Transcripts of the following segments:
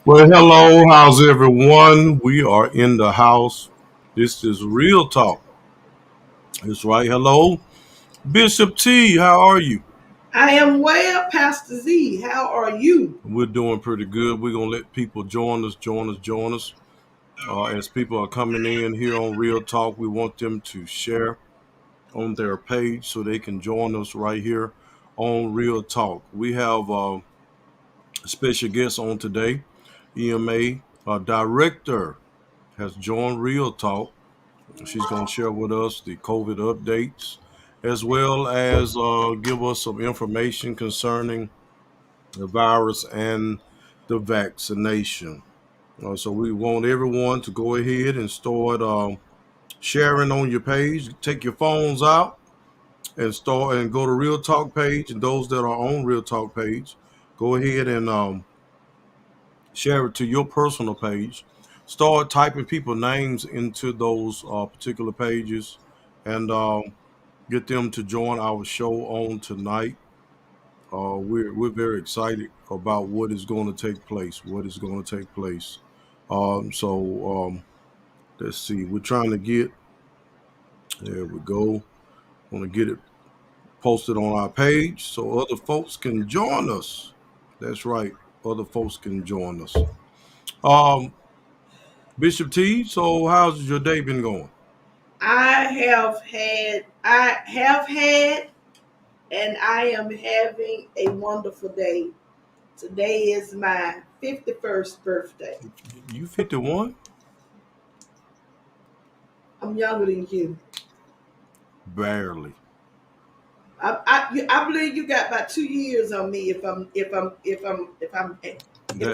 Well, hello, how's everyone? We are in the house. This is Real Talk. That's right. Hello, Bishop T. How are you? I am well, Pastor Z. How are you? We're doing pretty good. We're gonna let people join us. As people are coming in here on Real Talk, we want them to share on their page so they can join us right here on Real Talk. We have a special guest on today. EMA director has joined Real Talk. She's going to share with us the COVID updates as well as give us some information concerning the virus and the vaccination. So we want everyone to go ahead and start sharing on your page. Take your phones out and start and go to Real Talk page. And those that are on Real Talk page, go ahead and share it to your personal page. Start typing people names into those particular pages and get them to join our show on tonight. We're very excited about what is going to take place. What is going to take place? Let's see. We're trying to get. There we go. Want to get it posted on our page so other folks can join us. That's right. Other folks can join us. Um, Bishop T. So how's your day been going? I have had, and I am having a wonderful day. Today is my 51st birthday. You 51? I'm younger than you. Barely. I believe you got about 2 years on me if That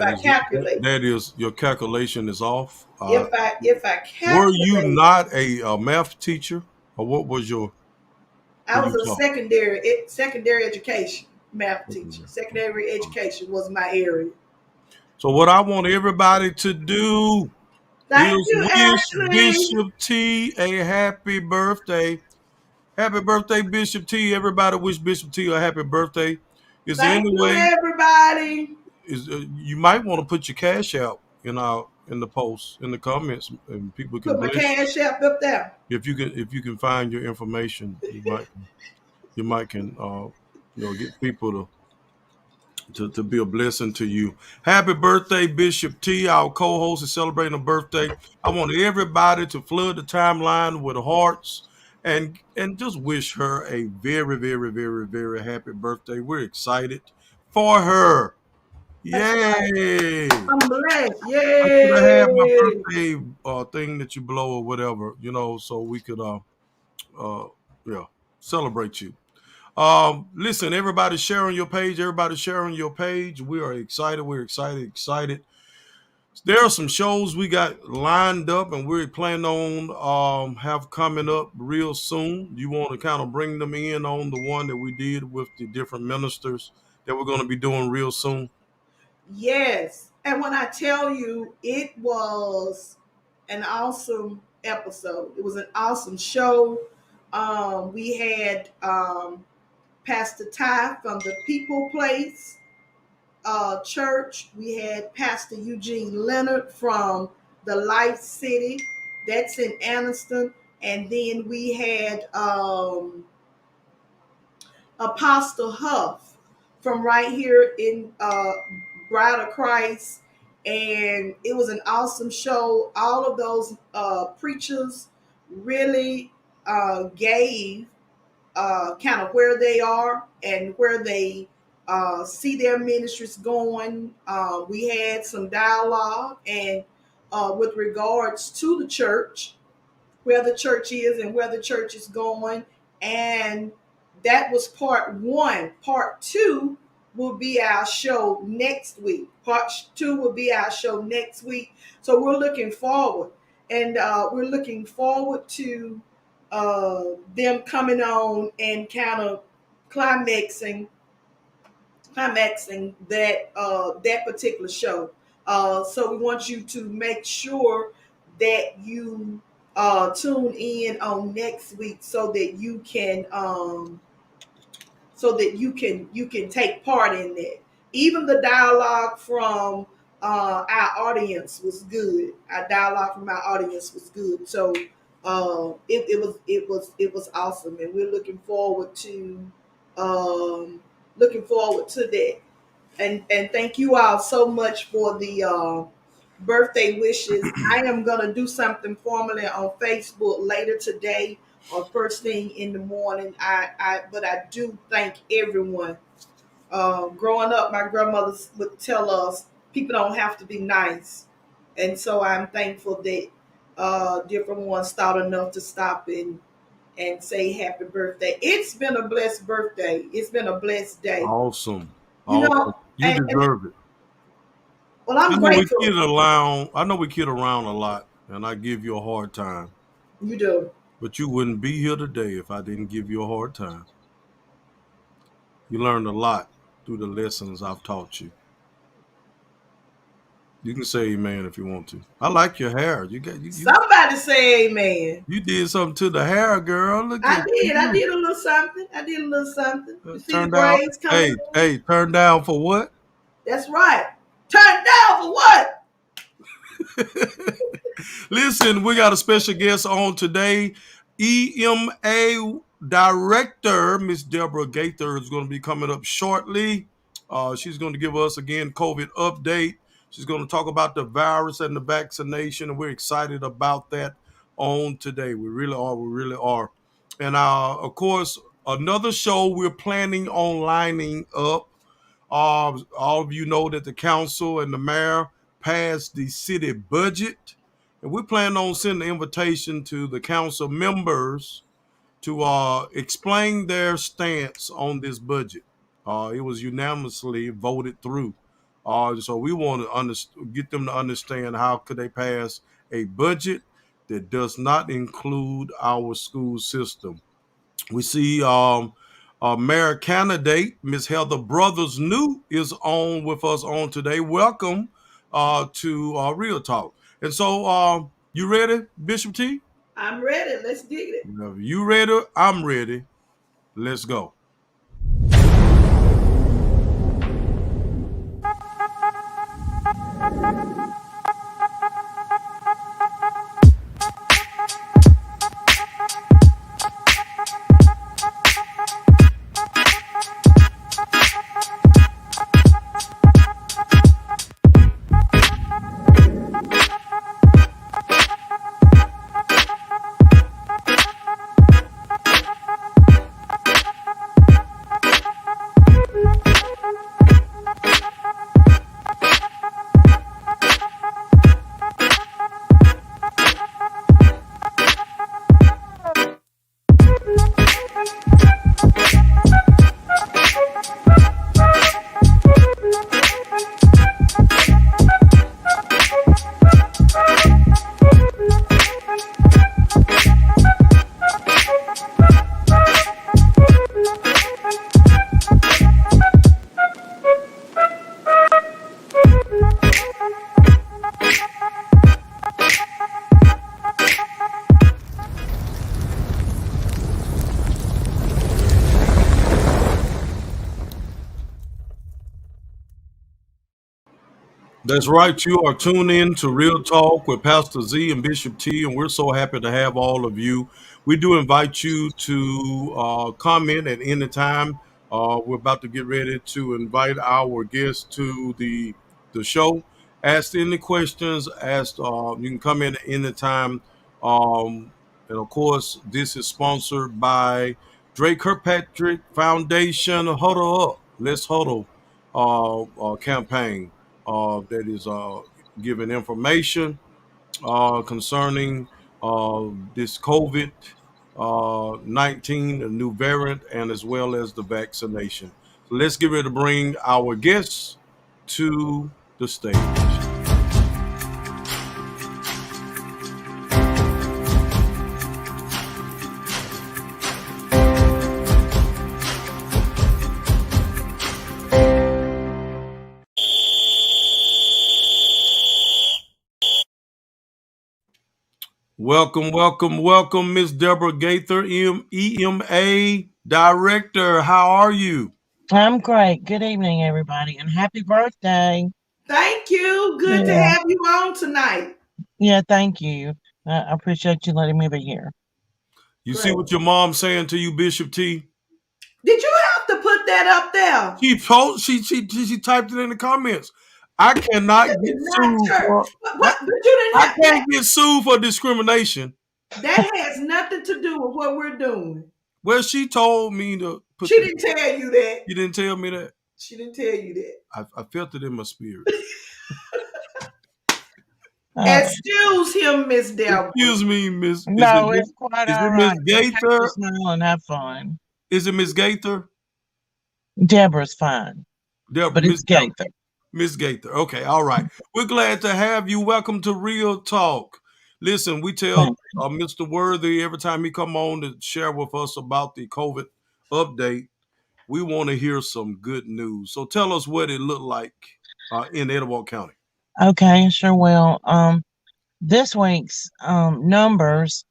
I is calculate. that is your calculation is off. If I Were you calculate, not a math teacher, or what was your I were was you a taught? secondary education math teacher. Mhm. Secondary education was my area. So what I want everybody to do Thank is you, wish Ashley. Bishop T a happy birthday. Happy birthday, Bishop T. Everybody wish Bishop T a happy birthday. Is there Thank any you, way everybody. is you might want to put your cash out in the post in the comments and people can Put my bless you. cash app up there. If you can find your information, you might can get people to be a blessing to you. Happy birthday, Bishop T. Our co-host is celebrating a birthday. I want everybody to flood the timeline with hearts and just wish her a very, very, very, very happy birthday. We're excited for her. That's right. Yay! I'm blessed. I should have had my Yay. birthday thing that you blow or whatever, so we could uh yeah celebrate you. Listen, everybody share on your page. Everybody share on your page. We are excited. We're excited, excited. There are some shows we got lined up and we're planning on have coming up real soon. You want to kind of bring them in on the one that we did with the different ministers that we're going to be doing real soon. Yes. And when I tell you, it was an awesome episode. It was an awesome show. We had Pastor Ty from the People Place Church. We had Pastor Eugene Leonard from the Life City. That's in Anniston. And then we had Apostle Huff from right here in Bride of Christ. And it was an awesome show. All of those preachers really gave kind of where they are and where they see their ministries going. We had some dialogue and with regards to the church, where the church is and where the church is going. And that was part one. Part two will be our show next week. Part two will be our show next week. So we're looking forward. And we're looking forward to them coming on and kind of climaxing that particular show. So we want you to make sure that you tune in on next week so that you can take part in that. Even the dialogue from our audience was good. Our dialogue from our audience was good. So it was awesome, and we're looking forward to that. And thank you all so much for the birthday wishes. I am gonna do something formally on Facebook later today or first thing in the morning. But I do thank everyone. Growing up, my grandmother would tell us people don't have to be nice, and so I'm thankful that different ones thought enough to stop and say happy birthday. It's been a blessed birthday. It's been a blessed day. Awesome. You Awesome. know, You and deserve it. well, I I'm know we grateful. kid around. I know we kid around a lot, and I give you a hard time. You do. But you wouldn't be here today if I didn't give you a hard time. You learned a lot through the lessons I've taught you. You can say amen if you want to. I like your hair. Somebody say amen. You did something to the hair, girl. Look I at did. I you. did a little something. I did a little something. You see the Turn down. braids coming Hey, through? hey, turn down for what? That's right. Turn down for what? Listen, we got a special guest on today. EMA Director, Miss Deborah Gaither, is going to be coming up shortly. She's going to give us, again, COVID update. She's going to talk about the virus and the vaccination, and we're excited about that on today. We really are. We really are. And, of course, another show we're planning on lining up. All of you know that the council and the mayor passed the city budget, and we plan on sending an invitation to the council members to explain their stance on this budget. It was unanimously voted through. So we want to get them to understand how could they pass a budget that does not include our school system. We see mayor candidate Miss Heather Brothers New is on with us on today. Welcome to Real Talk. And so, you ready, Bishop T? I'm ready. Let's get it. If you ready, I'm ready. Let's go. That's right. You are tuned in to Real Talk with Pastor Z and Bishop T, and we're so happy to have all of you. We do invite you to comment at any time. We're about to get ready to invite our guests to the show. Ask any questions. Ask. You can come in at any time. And of course, this is sponsored by Drake Kirkpatrick Foundation. Huddle up. Let's huddle. Campaign that is giving information concerning this COVID 19, a new variant, and as well as the vaccination. So let's get ready to bring our guests to the stage. Welcome, welcome, welcome, Miss Deborah Gaither, EMA Director. How are you? I'm great. Good evening, everybody, and happy birthday. Thank you. Good to Yeah. have you on tonight. Yeah, thank you. I appreciate you letting me be here. You see Great. what your mom's saying to you, Bishop T? Did you have to put that up there? She typed it in the comments. I cannot This get is not sued church. for I, But you didn't I have that. can't get sued for discrimination. That has nothing to do with what we're doing. Well, she told me to put She the. didn't tell you that. You didn't tell me that. She didn't tell you that. I felt it in my spirit. Uh, Excuse him, Miss Deborah. Excuse me, Miss. no, it's quite Is all it Miss right. It's okay to Gaither? smile and have fun. Is it Miss Gaither? Deborah's fine, but Miss it's Deborah. Gaither. Miss Gaither. Okay, all right. We're glad to have you. Welcome to Real Talk. Listen, we tell Thank you. Mr. Worthy every time he come on to share with us about the COVID update, we want to hear some good news. So tell us what it looked like in Etowah County. Okay, sure will. This week's numbers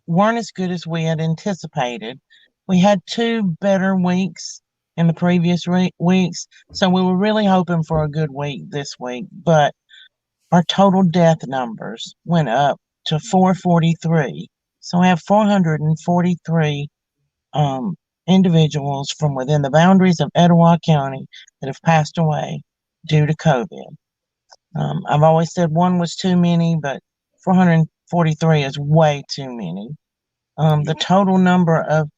weren't as good as we had anticipated. We had two better weeks in the previous weeks, so we were really hoping for a good week this week. But our total death numbers went up to 443. So we have 443 um, individuals from within the boundaries of Etowah County that have passed away due to COVID. I've always said one was too many, but 443 is way too many. The total number of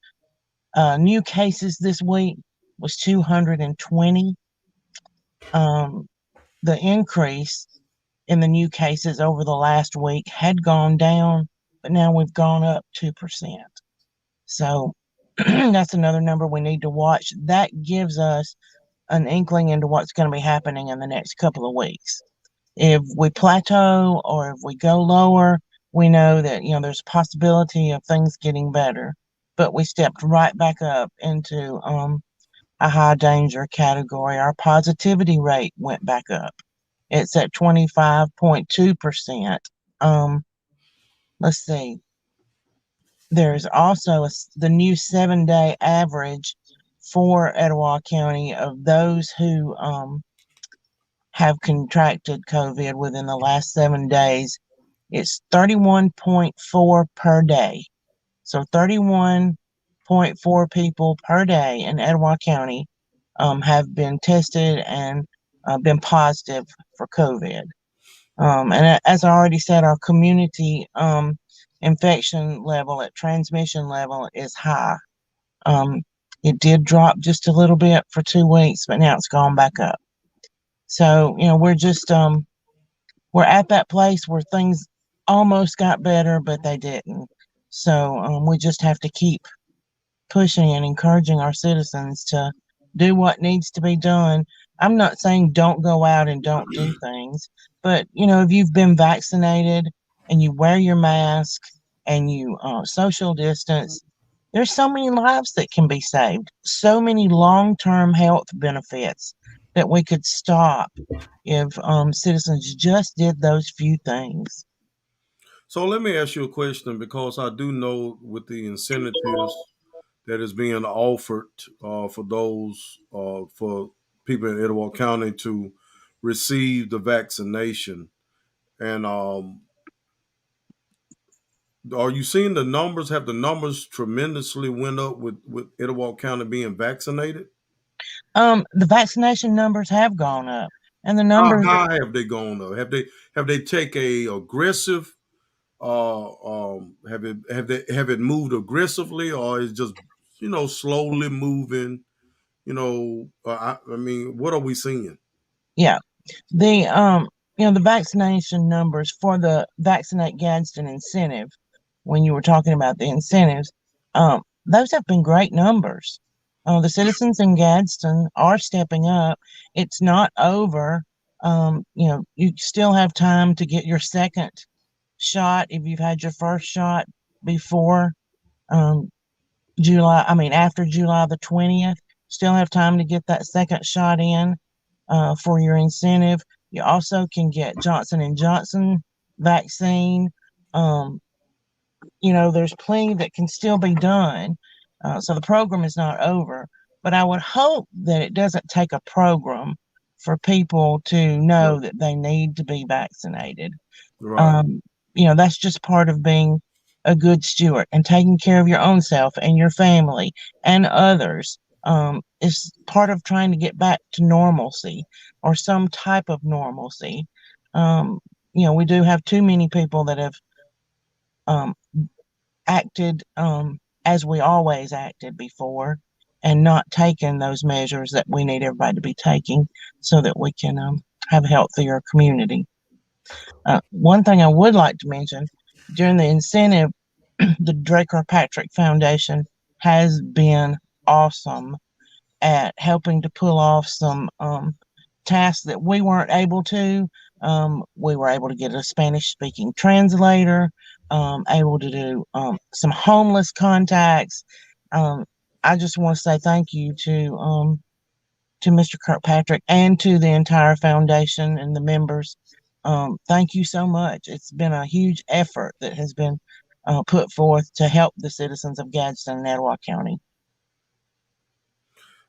new cases this week was 220. Um, the increase in the new cases over the last week had gone down, but now we've gone up 2%. So that's another number we need to watch. That gives us an inkling into what's going to be happening in the next couple of weeks. If we plateau or if we go lower, we know that there's a possibility of things getting better. But we stepped right back up into a high danger category. Our positivity rate went back up. It's at 25.2%. Let's see. There's also the new 7-day average for Etowah County of those who have contracted COVID within the last 7 days. It's 31.4 per day. So 31.4 people per day in Etowah County have been tested and been positive for COVID. And as I already said, our community infection level at transmission level is high. Um, it did drop just a little bit for 2 weeks, but now it's gone back up. So, we're just we're at that place where things almost got better, but they didn't. So we just have to keep pushing and encouraging our citizens to do what needs to be done. I'm not saying don't go out and don't do things, but if you've been vaccinated and you wear your mask and you social distance, there's so many lives that can be saved, so many long-term health benefits that we could stop if citizens just did those few things. So let me ask you a question because I do know with the incentives that is being offered for those for people in Etowah County to receive the vaccination. And are you seeing the numbers? Have the numbers tremendously went up with Etowah County being vaccinated? The vaccination numbers have gone up, and the How numbers, high have they gone up? Have they take a aggressive have it moved aggressively or is just slowly moving? I mean, what are we seeing? yeah, the vaccination numbers for the Vaccinate Gadsden incentive, when you were talking about the incentives, those have been great numbers. The citizens in Gadsden are stepping up. It's not over. You still have time to get your second shot if you've had your first shot before um, after July the 20th. Still have time to get that second shot in for your incentive. You also can get Johnson and Johnson vaccine. Um, there's plenty that can still be done. So the program is not over, but I would hope that it doesn't take a program for people to Right. know that they need to be vaccinated. Right. Um, that's just part of being a good steward and taking care of your own self and your family and others. Is part of trying to get back to normalcy or some type of normalcy. Um, we do have too many people that have um, acted as we always acted before and not taken those measures that we need everybody to be taking so that we can have a healthier community. One thing I would like to mention during the incentive, the Draker Patrick Foundation has been awesome at helping to pull off some tasks that we weren't able to. We were able to get a Spanish speaking translator, able to do some homeless contacts. Um, I just want to say thank you to Mr. Kirkpatrick and to the entire foundation and the members. Thank you so much. It's been a huge effort that has been put forth to help the citizens of Gadsden and Etowah County.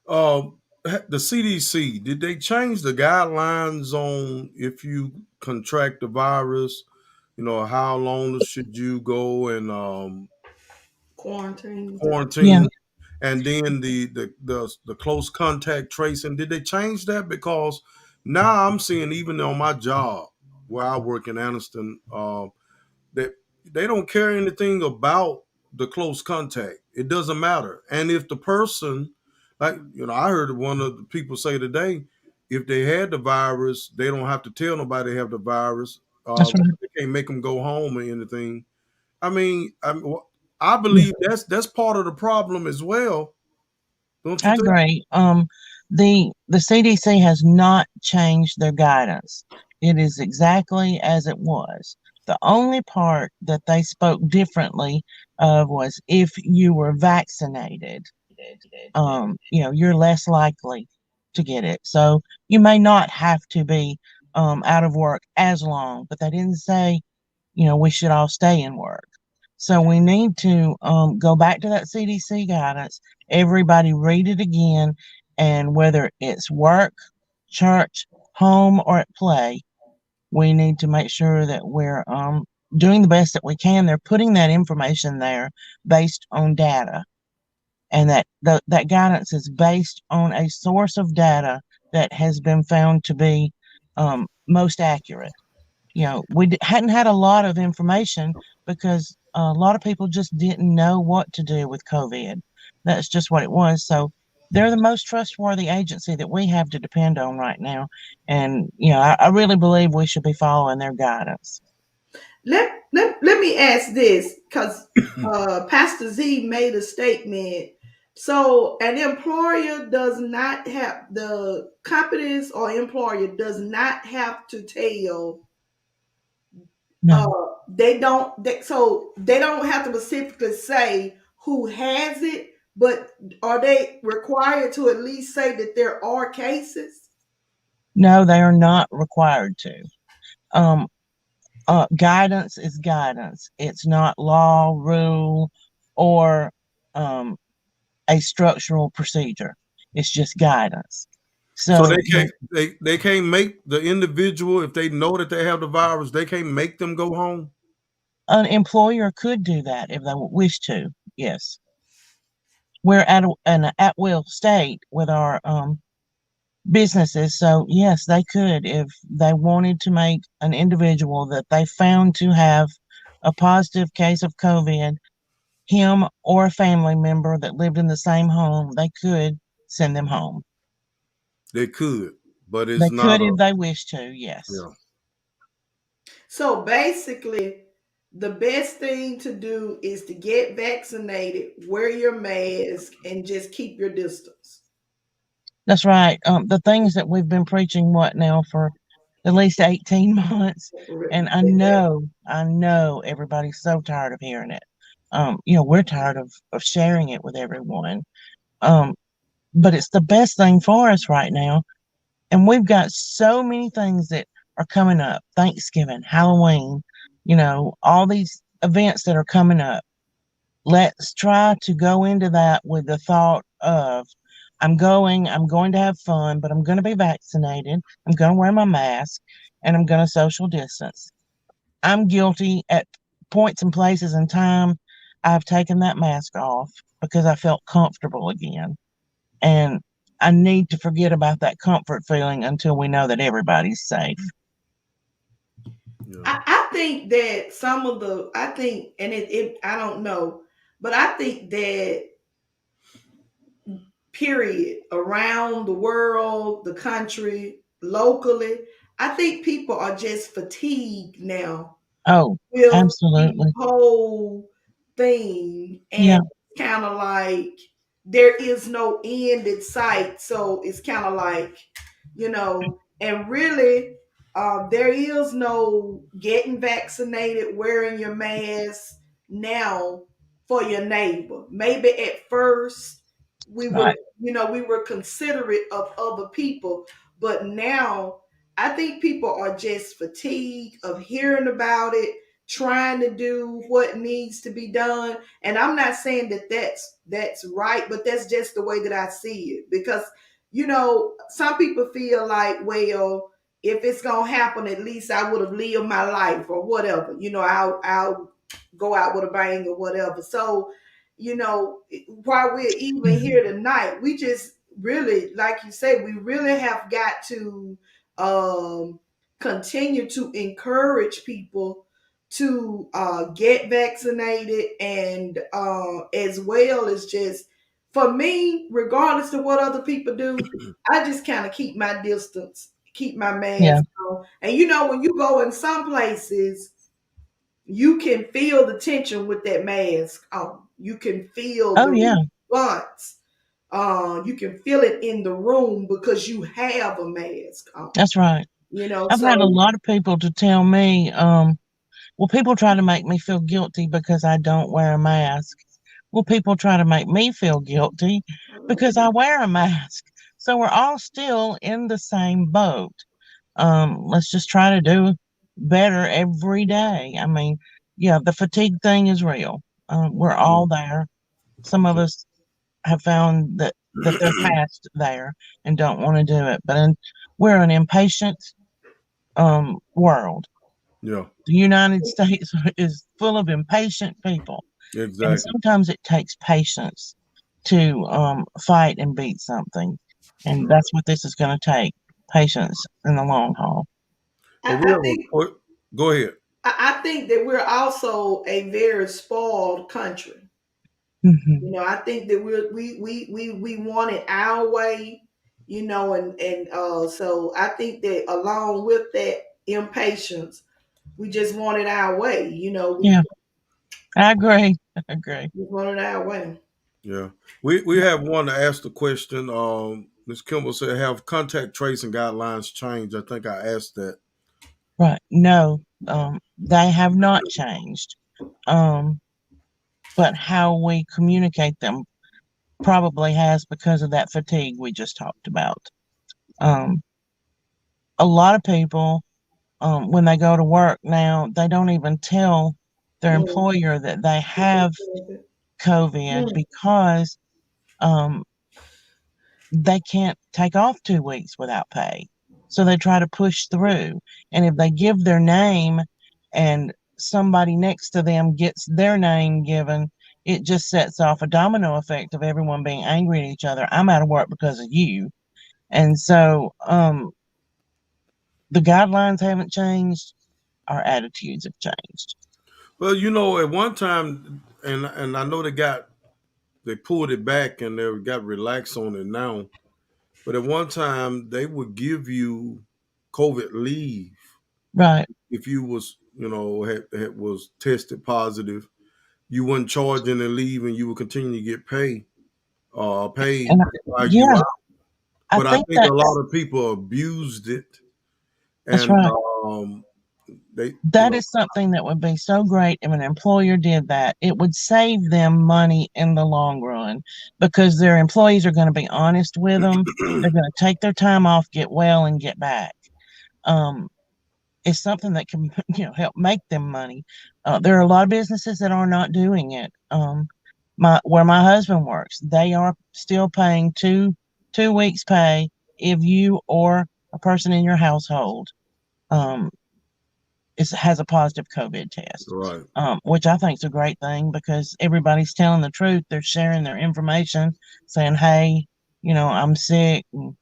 Um, the CDC, did they change the guidelines on if you contract the virus? How long should you go and Quarantine. Yeah, quarantine, and then the close contact tracing. Did they change that? Because now I'm seeing even on my job where I work in Anniston, that they don't care anything about the close contact. It doesn't matter. And if the person, like I heard one of the people say today, if they had the virus, they don't have to tell nobody they have the virus. that's right. They can't make them go home or anything. I mean, I Yeah, believe that's part of the problem as well, don't you I think? agree. The CDC has not changed their guidance. It is exactly as it was. The only part that they spoke differently of was if you were vaccinated, you're less likely to get it. So you may not have to be out of work as long, but they didn't say, we should all stay in work. So we need to go back to that CDC guidance. Everybody read it again. And whether it's work, church, home, or at play, we need to make sure that we're doing the best that we can. They're putting that information there based on data, and that guidance is based on a source of data that has been found to be most accurate. We hadn't had a lot of information because a lot of people just didn't know what to do with COVID. That's just what it was. So they're the most trustworthy agency that we have to depend on right now. And, I really believe we should be following their guidance. Let me ask this because Pastor Z made a statement. So an employer does not have the companies or employer does not have to tell No, so they don't have to specifically say who has it, but are they required to at least say that there are cases? no, they are not required to. Um, Guidance is guidance. It's not law, rule, or um, a structural procedure. It's just guidance. So So, they can't make the individual, if they know that they have the virus, they can't make them go home. an employer could do that if they wish to. Yes, we're at an at will state with our businesses. So, yes, they could if they wanted to make an individual that they found to have a positive case of COVID, him or a family member that lived in the same home, they could send them home. They could, but They it's not could a if they wish to, yes. yeah. So basically, the best thing to do is to get vaccinated, wear your mask, and just keep your distance. That's right. The things that we've been preaching, what now, for at least 18 months. And I know everybody's so tired of hearing it. We're tired of sharing it with everyone. Um, but it's the best thing for us right now. And we've got so many things that are coming up: Thanksgiving, Halloween, all these events that are coming up. Let's try to go into that with the thought of I'm going to have fun, but I'm going to be vaccinated. I'm going to wear my mask and I'm going to social distance. I'm guilty at points and places in time. I've taken that mask off because I felt comfortable again. And I need to forget about that comfort feeling until we know that everybody's safe. Yeah. I think that some of the I think and it I don't know, but I think that period around the world, the country, locally, I think people are just fatigued now Oh, with the absolutely. whole thing, and Yeah. kind of like there is no end in sight. So it's kind of like, and really, there is no getting vaccinated, wearing your mask now for your neighbor. Maybe at first we were, Right. we were considerate of other people, but now I think people are just fatigued of hearing about it, trying to do what needs to be done. And I'm not saying that that's right, but that's just the way that I see it. Because some people feel like, well, if it's gonna happen, at least I would have lived my life or whatever. I'll go out with a bang or whatever. So, while we're even Mhm. here tonight, we just really, like you say, we really have got to um continue to encourage people to get vaccinated, and as well as just for me, regardless of what other people do, I just kind of keep my distance, keep my Yeah. mask on. And when you go in some places, you can feel the tension with that mask on. You can feel Oh, the yeah. response. You can feel it in the room because you have a mask on. That's right. I've had a So lot of people to tell me, well, people try to make me feel guilty because I don't wear a mask. Well, people try to make me feel guilty because I wear a mask. So we're all still in the same boat. Let's just try to do better every day. I mean, yeah, the fatigue thing is real. We're Yeah. all there. Some of us have found that they're past there and don't want to do it, but we're an impatient world. Yeah. The United States is full of impatient people, and Exactly. sometimes it takes patience to fight and beat something, and that's what this is going to take, patience in the long haul. Well, I, we I have a think quick. Go ahead. I think that we're also a very spoiled country. Hmm. I think that we want it our way, and so I think that along with that impatience, we just want it our way. We Yeah, I agree. I agree. just want it our way. Yeah. We have one to ask the question. Ms. Kimball said, have contact tracing guidelines changed? I think I asked that. Right. No, they have not changed. Um, but how we communicate them probably has because of that fatigue we just talked about. Um, a lot of people, when they go to work now, they don't even tell their Mm. employer that they have COVID Mm. because um, they can't take off 2 weeks without pay. So they try to push through. And if they give their name and somebody next to them gets their name given, it just sets off a domino effect of everyone being angry at each other. I'm out of work because of you. And so the guidelines haven't changed, our attitudes have changed. Well, at one time, and I know they pulled it back and they got relaxed on it now. But at one time, they would give you COVID leave Right. if you was was tested positive. You wouldn't charge any leave, and you would continue to get paid And while you yeah, out. I But I think think a lot that's of people abused it, that's and right. they, That is something that would be so great if an employer did that. It would save them money in the long run because their employees are going to be honest with them. They're going to take their time off, get well, and get back. Um, it's something that can help make them money. There are a lot of businesses that are not doing it. My where my husband works, they are still paying two. 2 weeks pay if you or a person in your household um, has a positive COVID test, Right. which I think is a great thing because everybody's telling the truth. They're sharing their information, saying, "Hey, I'm sick. And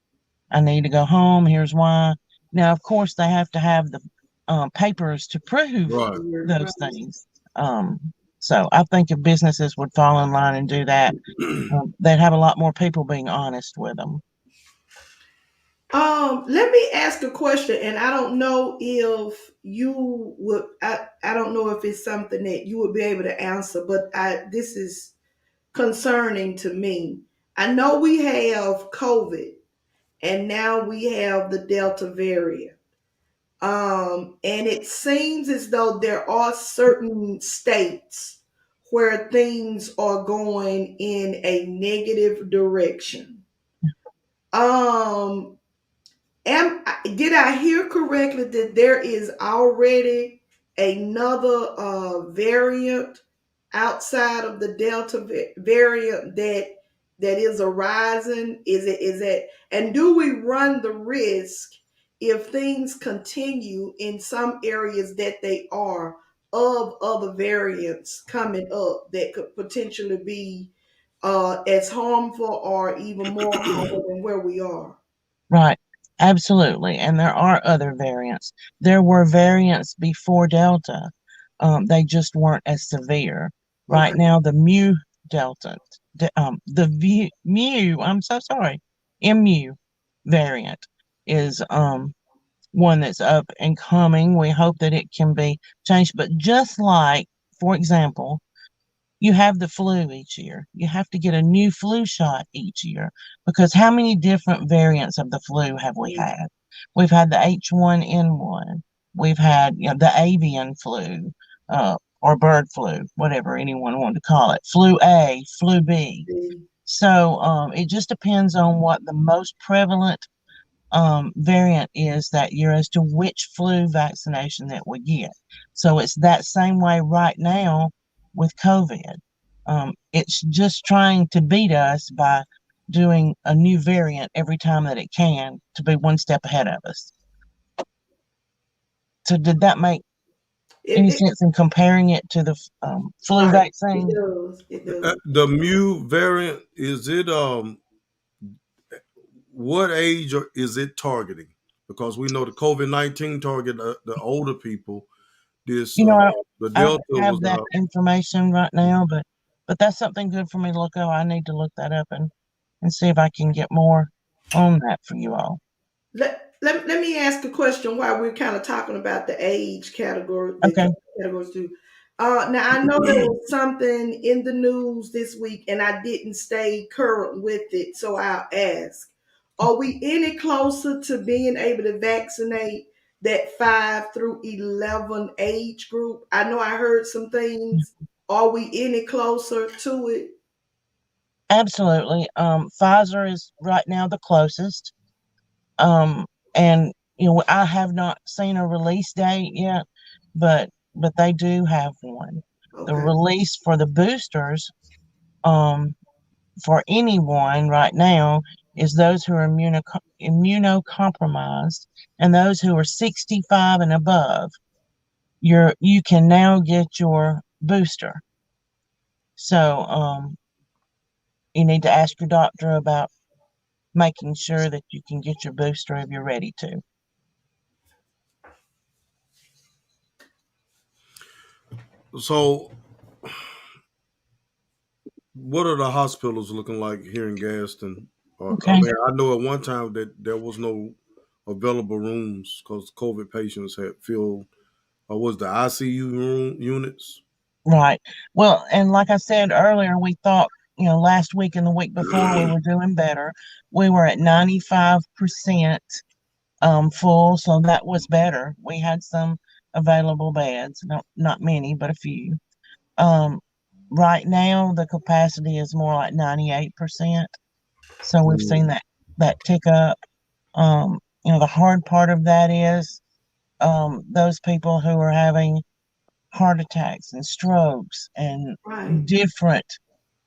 I need to go home. Here's why." Now, of course, they have to have the papers to prove Right. those things. Um, so I think if businesses would fall in line and do that, they'd have a lot more people being honest with them. Let me ask a question, and I don't know if you would. I don't know if it's something that you would be able to answer, but this is concerning to me. I know we have COVID, and now we have the Delta variant. And it seems as though there are certain states where things are going in a negative direction. Um, did I hear correctly that there is already another variant outside of the Delta variant that is arising? Is it and do we run the risk if things continue in some areas that they are of other variants coming up that could potentially be as harmful or even more harmful than where we are? Right. Absolutely. And there are other variants. There were variants before Delta. They just weren't as severe. Right Okay. now, the Mu Delta, Mu, I'm so sorry, Mu variant is one that's up and coming. We hope that it can be changed. But just like, for example, you have the flu each year. You have to get a new flu shot each year because how many different variants of the flu have we had? We've had the H1N1. We've had the avian flu or bird flu, whatever anyone wanted to call it. Flu A, flu B. So it just depends on what the most prevalent variant is that year as to which flu vaccination that we get. So it's that same way right now with COVID. It's just trying to beat us by doing a new variant every time that it can to be one step ahead of us. So did that make any It sense in comparing it to the flu right. It vaccine? does. It does. The Mu variant, is it what age is it targeting? Because we know the COVID-19 target the older people. This You know, the I don't Delta have was that information right now, but that's something good for me to look up. I need to look that up and see if I can get more on that for you all. Let me ask a question while we're kind of talking about the age category, the Okay. categories too. Now I know there was something in the news this week, and I didn't stay current with it, so I'll ask: are we any closer to being able to vaccinate that 5 through 11 age group? I know I heard some things. Are we any closer to it? Absolutely. Pfizer is right now the closest. Um, and I have not seen a release date yet, but they do have one. The Okay. release for the boosters, um, for anyone right now is those who are immunocompromised and those who are 65 and above. You can now get your booster. So you need to ask your doctor about making sure that you can get your booster if you're ready to. so. What are the hospitals looking like here in Gaston? I Okay. mean, I know at one time that there was no available rooms because COVID patients had filled. Was the ICU room units? Right. Well, and like I said earlier, we thought, last week and the week before we were doing better. We were at 95% full, so that was better. We had some available beds, not many, but a few. Um, right now, the capacity is more like 98%. So we've seen that tick up. The hard part of that is those people who are having heart attacks and strokes and Right. different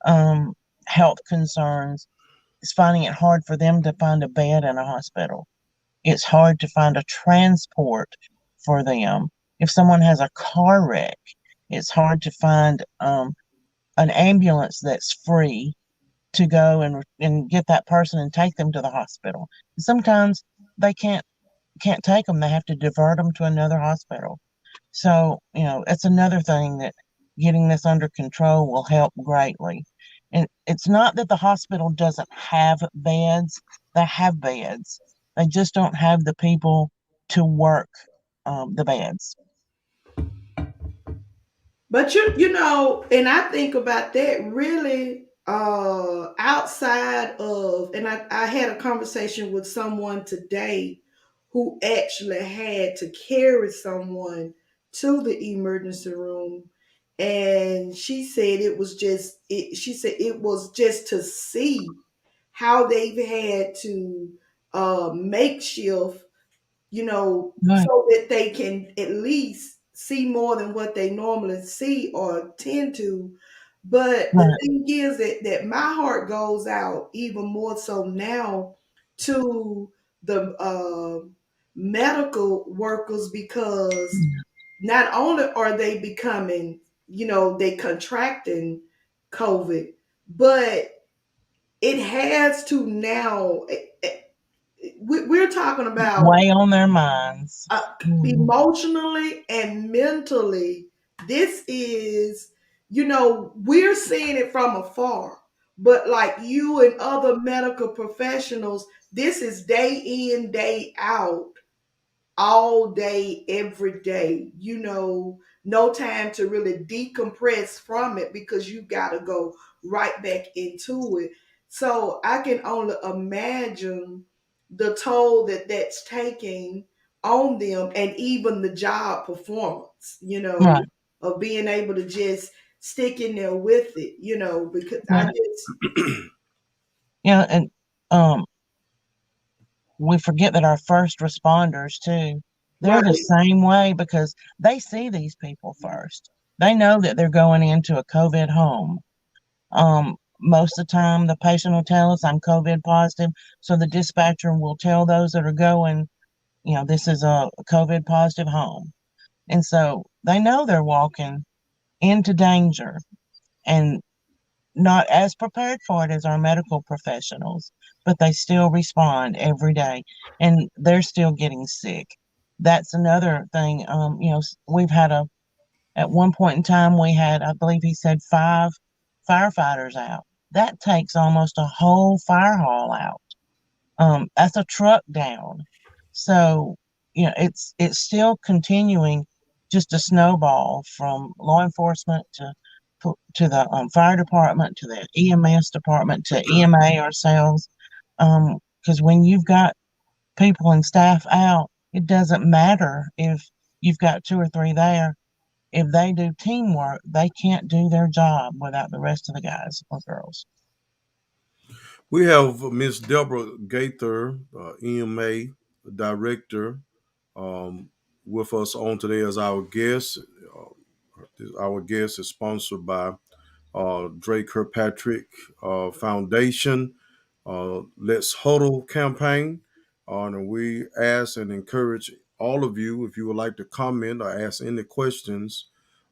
um, health concerns. is finding it hard for them to find a bed in a hospital. It's hard to find a transport for them. If someone has a car wreck, it's hard to find an ambulance that's free to go and get that person and take them to the hospital. Sometimes they can't take them. They have to divert them to another hospital. So, it's another thing that getting this under control will help greatly. And it's not that the hospital doesn't have beds, they have beds. They just don't have the people to work the beds. But and I think about that really outside of, and I had a conversation with someone today who actually had to carry someone to the emergency room, and she said she said it was just to see how they've had to makeshift, Right, so that they can at least see more than what they normally see or tend to. But the right, thing is that my heart goes out even more so now to the medical workers, because not only are they becoming, they contracting COVID, but it has to now. We're talking about way on their minds. Mhm. emotionally and mentally. This is, we're seeing it from afar, but like you and other medical professionals, this is day in, day out, all day, every day. No time to really decompress from it because you got to go right back into it. So I can only imagine the toll that that's taking on them, and even the job performance, Right, of being able to just stick in there with it, because I right. just, And um, we forget that our first responders too, they're the right. same way because they see these people first. They know that they're going into a COVID home. Most of the time the patient will tell us I'm COVID positive, so the dispatcher will tell those that are going, this is a COVID positive home. And so they know they're walking into danger, and not as prepared for it as our medical professionals, but they still respond every day and they're still getting sick. That's another thing. We've had at one point in time, we had, I believe he said, 5 firefighters out. That takes almost a whole fire hall out. That's a truck down. So, it's still continuing, just a snowball from law enforcement to the fire department, to the EMS department, to EMA ourselves. Because when you've got people and staff out, it doesn't matter if you've got two or three there. If they do teamwork, they can't do their job without the rest of the guys or girls. We have Miss Deborah Gaither, EMA director, um, with us on today as our guest. Our guest is sponsored by Drake Kirkpatrick Foundation, Let's Huddle campaign. And we ask and encourage all of you, if you would like to comment or ask any questions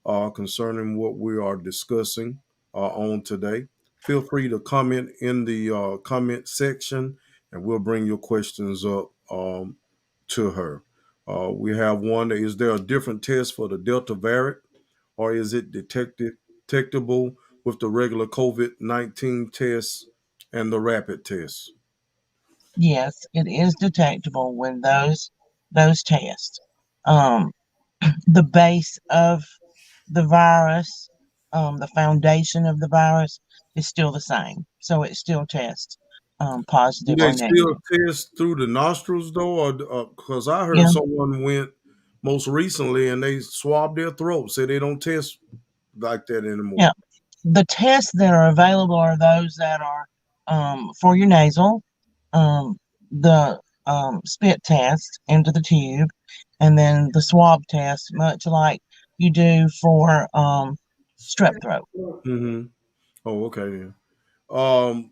concerning what we are discussing on today, feel free to comment in the comment section and we'll bring your questions up to her. We have one. Is there a different test for the Delta variant, or is it detectable with the regular COVID-19 test and the rapid test? Yes, it is detectable when those tests. Um, the base of the virus, the foundation of the virus is still the same, so it still tests Do positive they or still negative. test through the nostrils though, or because I heard Yeah, someone went most recently and they swabbed their throat, say they don't test like that yeah. anymore. The tests that are available are those that are for your nasal, um, the spit test into the tube, and then the swab test, much like you do for strep throat. Mm-hmm. Oh, okay then. Um,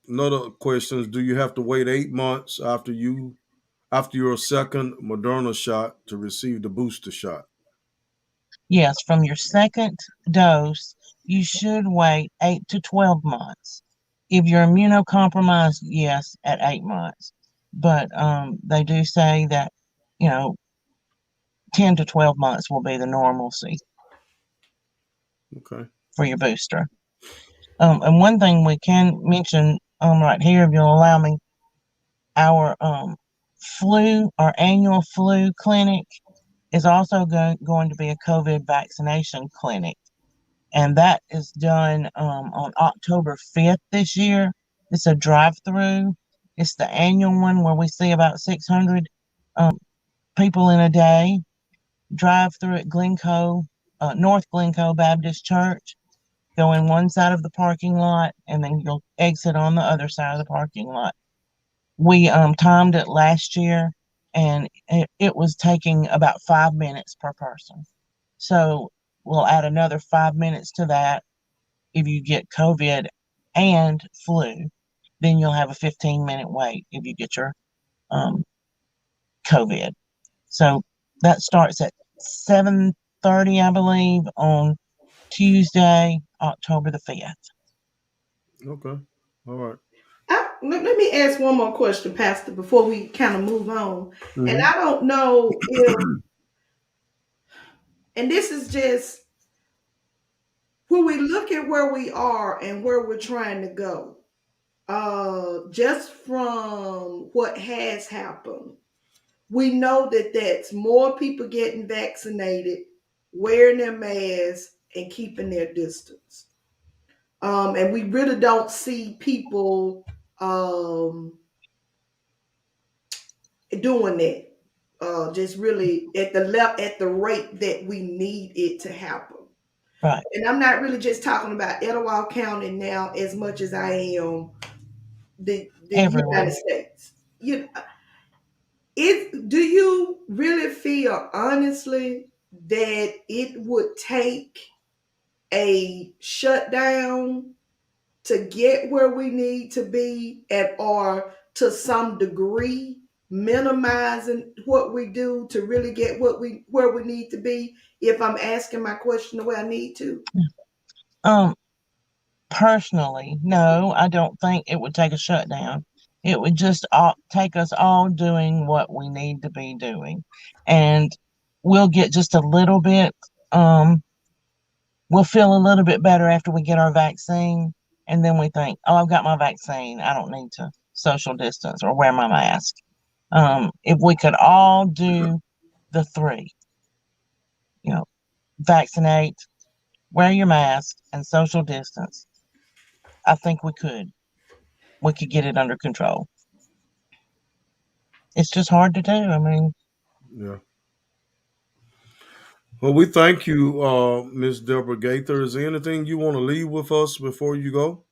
Another question is: do you have to wait 8 months after your second Moderna shot to receive the booster shot? Yes, from your second dose, you should wait 8 to 12 months. If you're immunocompromised, yes, at 8 months. But they do say that, you know, 10 to 12 months will be the normalcy Okay. for your booster. And one thing we can mention right here, if you'll allow me, our our annual flu clinic is also going to be a COVID vaccination clinic. And that is done on October 5th this year. It's a drive through. It's the annual one where we see about 600 people in a day drive through at North Glencoe Baptist Church, go in one side of the parking lot, and then you'll exit on the other side of the parking lot. We timed it last year, and it was taking about 5 minutes per person. So we'll add another 5 minutes to that. If you get COVID and flu, then you'll have a 15-minute wait if you get your um, COVID. So that starts at 7:30, I believe, on Tuesday, October the 5th. Okay. All right. Let me ask one more question, Pastor, before we kind of move on. And Mm-hmm. I don't know if, and this is just when we look at where we are and where we're trying to go, just from what has happened, we know that that's more people getting vaccinated, wearing their masks, and keeping their distance. And we really don't see people um, doing that. Just really at the rate that we need it to happen. Right. And I'm not really just talking about Etowah County now as much as I am the United Everywhere. States. You do you really feel honestly that it would take a shutdown to get where we need to be at or to some degree minimizing what we do to really get where we need to be if I'm asking my question the way I need to? Um, Personally, no, I don't think it would take a shutdown. It would just take us all doing what we need to be doing. And we'll get just a little bit, we'll feel a little bit better after we get our vaccine. And then we think, oh, I've got my vaccine. I don't need to social distance or wear my mask. If we could all do the three, you know, vaccinate, wear your mask, and social distance, I think we could. We could get it under control. It's just hard to do. I mean, Yeah. Well, we thank you, Miss Deborah Gaither. Is there anything you want to leave with us before you go?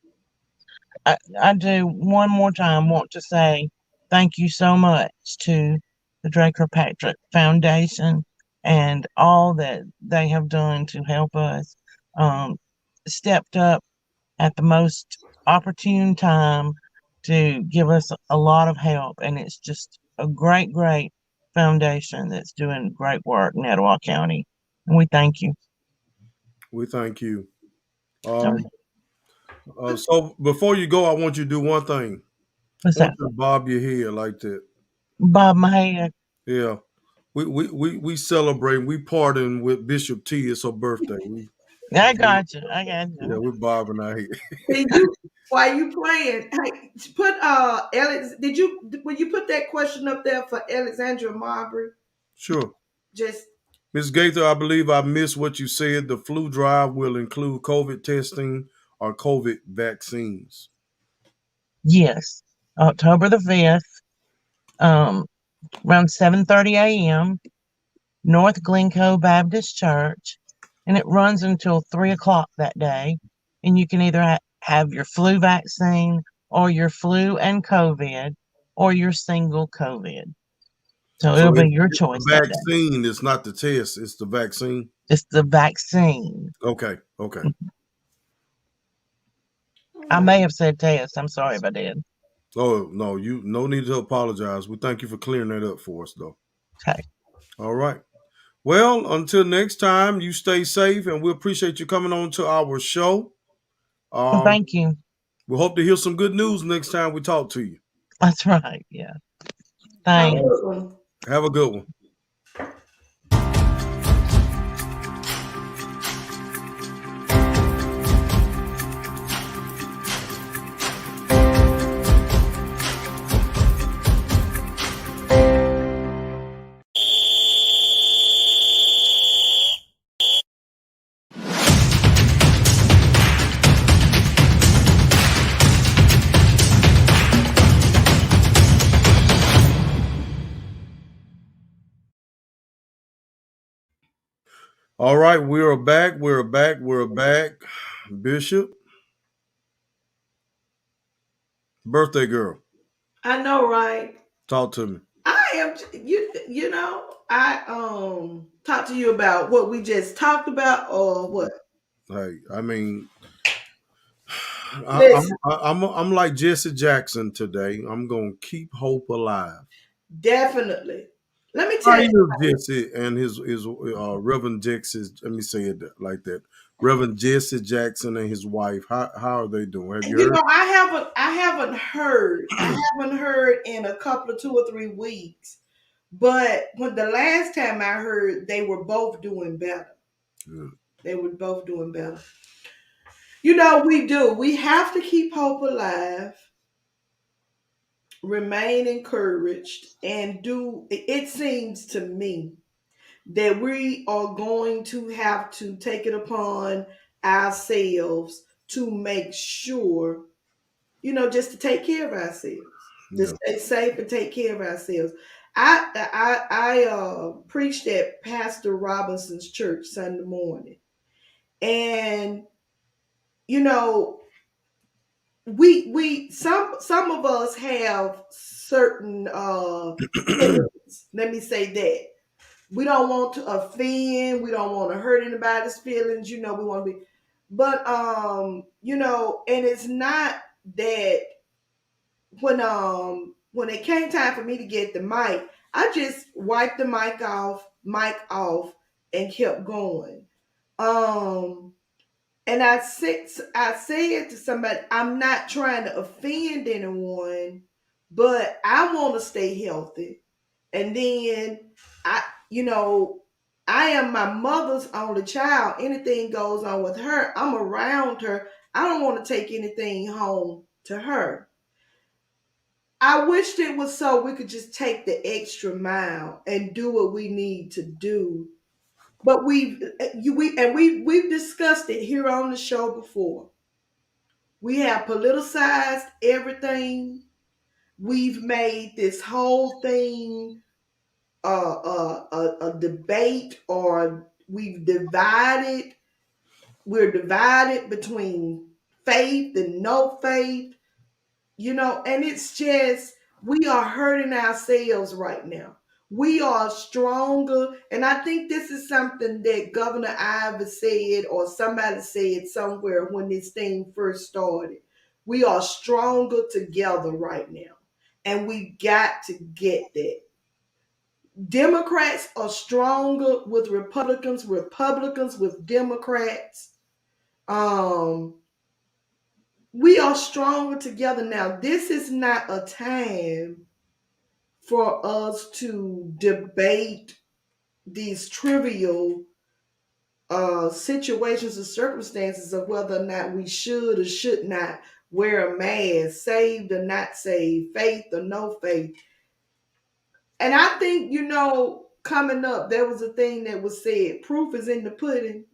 I do one more time want to say thank you so much to the Drake Kirkpatrick Foundation and all that they have done to help us. Um, Stepped up at the most opportune time to give us a lot of help. And it's just a great, great foundation that's doing great work in Etowah County. And we thank you. We thank you. All right. Um, so before you go, I want you to do one thing. What's I want that? you to bob your head like that. Bob my head. Yeah. We celebrate. We partying with Bishop T. It's her birthday. I got you. I got Yeah, you. we're bobbing our head. Can you while you playing, hey, put Alex, did you when you put that question up there for Alexandra Marbury? Sure. Just Ms. Gaither, I believe I missed what you said. The flu drive will include COVID testing or COVID vaccines. Yes. October the 5th, um, around 7:30 a.m., North Glencoe Baptist Church, and it runs until 3 o'clock that day. And you can either have your flu vaccine or your flu and COVID or your single COVID. So So it'll be your it's the choice that day. vaccine. It's not the test. It's the vaccine. It's the vaccine. Okay. Okay. I may have said test. I'm sorry if I did. Oh no, you no need to apologize. We thank you for clearing that up for us, though. Okay. All right. Well, until next time, you stay safe, and we appreciate you coming on to our show. Well, Um, thank you. we hope to hear some good news next time we talk to you. That's right. Yeah. Have a Thanks. good one. Have a good one. All right, we're back. We're back. We're back. Bishop, birthday girl, I know, right? talk to me. I am you know, I talk to you about what we just talked about or what? Hey, I mean, Listen, I'm like Jesse Jackson today. I'm gonna keep hope alive. definitely. Let me How tell you, is Jesse and his Reverend Jesse? Let me say it like that. Reverend Jesse Jackson and his wife. How are they doing? Have you you heard? know, I haven't heard. I haven't heard in a couple of 2 or 3 weeks. But when the last time I heard, they were both doing better. Yeah. They were both doing better. You know, we do. We have to keep hope alive, remain encouraged, and do. It seems to me that we are going to have to take it upon ourselves to make sure, just to take care of ourselves, to Yeah. stay safe and take care of ourselves. I preached at Pastor Robinson's church Sunday morning, and you know, we some of us have certain feelings. Let me say that we don't want to offend, we don't want to hurt anybody's feelings. We want to be, but and it's not that when it came time for me to get the mic, I just wiped the mic off, and kept going. Um, and I said to somebody, I'm not trying to offend anyone, but I want to stay healthy. And then I, you know, I am my mother's only child. Anything goes on with her, I'm around her. I don't want to take anything home to her. I wished it was so we could just take the extra mile and do what we need to do. But we've discussed it here on the show before. We have politicized everything. We've made this whole thing a debate, or we're divided between faith and no faith, and it's just, we are hurting ourselves right now. We are stronger, and I think this is something that Governor Ivey said, or somebody said somewhere when this thing first started. We are stronger together right now, and we got to get that. Democrats are stronger with Republicans, Republicans with Democrats. Um, we are stronger together now. This is not a time for us to debate these trivial situations and circumstances of whether or not we should or should not wear a mask, saved or not saved, faith or no faith. And I think, coming up, there was a thing that was said, proof is in the pudding.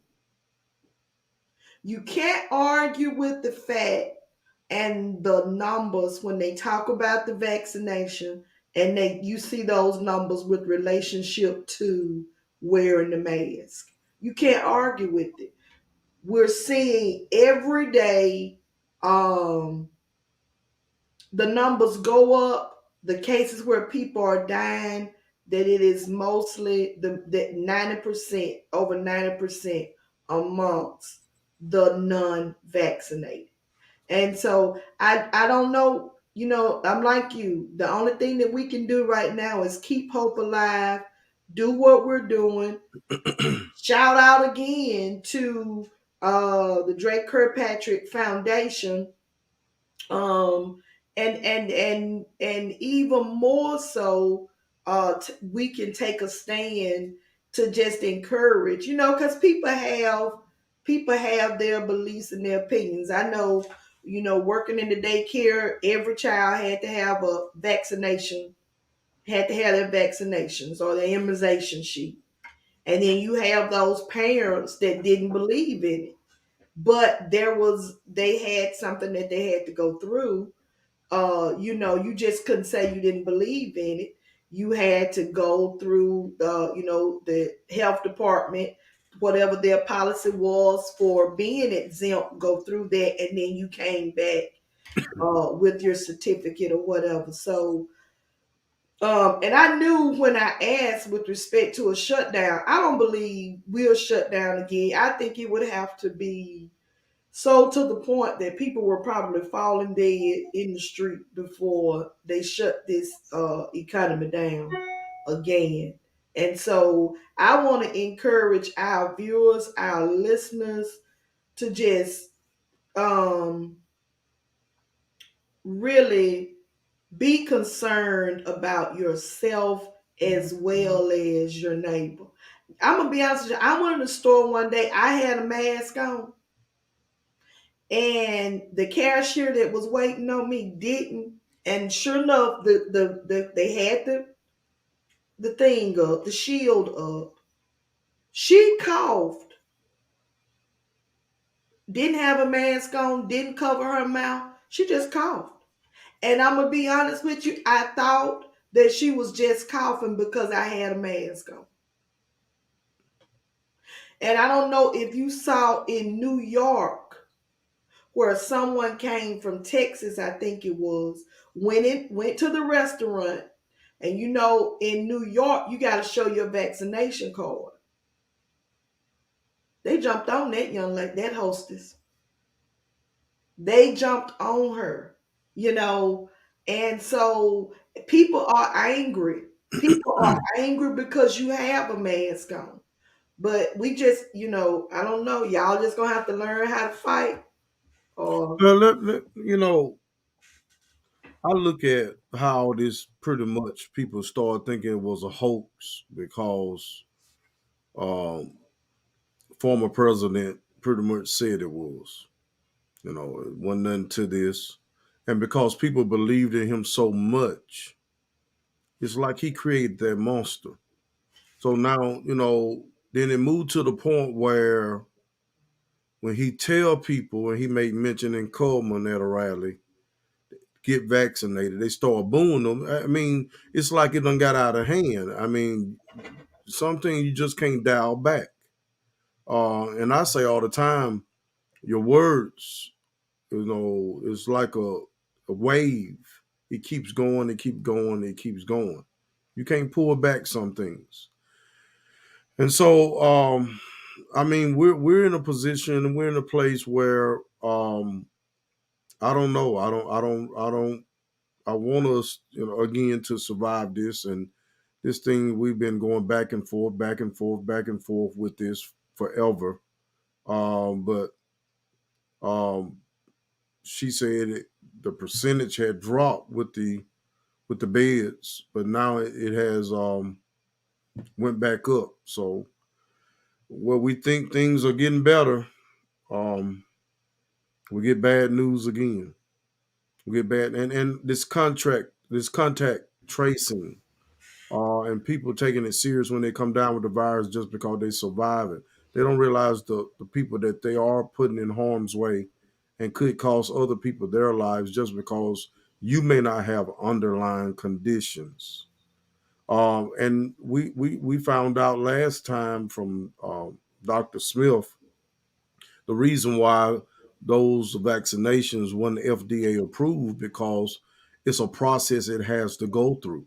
You can't argue with the fact and the numbers when they talk about the vaccination, and you see those numbers with relationship to wearing the mask. You can't argue with it. We're seeing every day the numbers go up, the cases where people are dying, that it is mostly that 90%, over 90% amongst the non-vaccinated. And so I don't know, I'm like you. The only thing that we can do right now is keep hope alive, do what we're doing. Shout out again to the Drake Kirkpatrick Foundation, um and even more so, we can take a stand to just encourage, because people have their beliefs and their opinions. I know, working in the daycare, every child had to have a vaccination, had to have their vaccinations or their immunization sheet. And then you have those parents that didn't believe in it, but they had something that they had to go through. You just couldn't say you didn't believe in it. You had to go through the health department, whatever their policy was for being exempt, go through that, and then you came back with your certificate or whatever. So, and I knew when I asked with respect to a shutdown, I don't believe we'll shut down again. I think it would have to be so to the point that people were probably falling dead in the street before they shut this economy down again. And so I want to encourage our viewers, our listeners, to just um, really be concerned about yourself as well as your neighbor. I'm gonna be honest with you. I went in the store one day. I had a mask on, and the cashier that was waiting on me didn't. And sure enough, they had the thing up, the shield up. She coughed, didn't have a mask on, didn't cover her mouth. She just coughed. And I'm gonna be honest with you, I thought that she was just coughing because I had a mask on. And I don't know if you saw in New York where someone came from Texas, I think it was, went to the restaurant. And in New York, you got to show your vaccination card. They jumped on that young lady, that hostess. They jumped on her, you know. And so people are angry. People are angry because you have a mask on. But we just, I don't know. Y'all just gonna have to learn how to fight. Or Well, I look at how this pretty much people start thinking it was a hoax because um, former president pretty much said it was. It wasn't nothing to this. And because people believed in him so much, it's like he created that monster. So now, then it moved to the point where when he tell people, and he made mention in Coleman at a rally, get vaccinated, they start booing them. I mean, it's like it done got out of hand. I mean, something you just can't dial back. And I say all the time, your words, it's like a wave. It keeps going, it keeps going, it keeps going. You can't pull back some things. And so, I mean, we're in a position, we're in a place where I don't know. I want us, again to survive this, and this thing we've been going back and forth, back and forth, back and forth with this forever. But um, she said the percentage had dropped with the beds, but now it has went back up. So where we think things are getting better, um, we get bad news again. We get bad, and this contact tracing, and people taking it serious when they come down with the virus just because they survive it. They don't realize the people that they are putting in harm's way and could cost other people their lives just because you may not have underlying conditions. And we found out last time from Dr. Smith the reason why those vaccinations weren't FDA approved because it's a process it has to go through,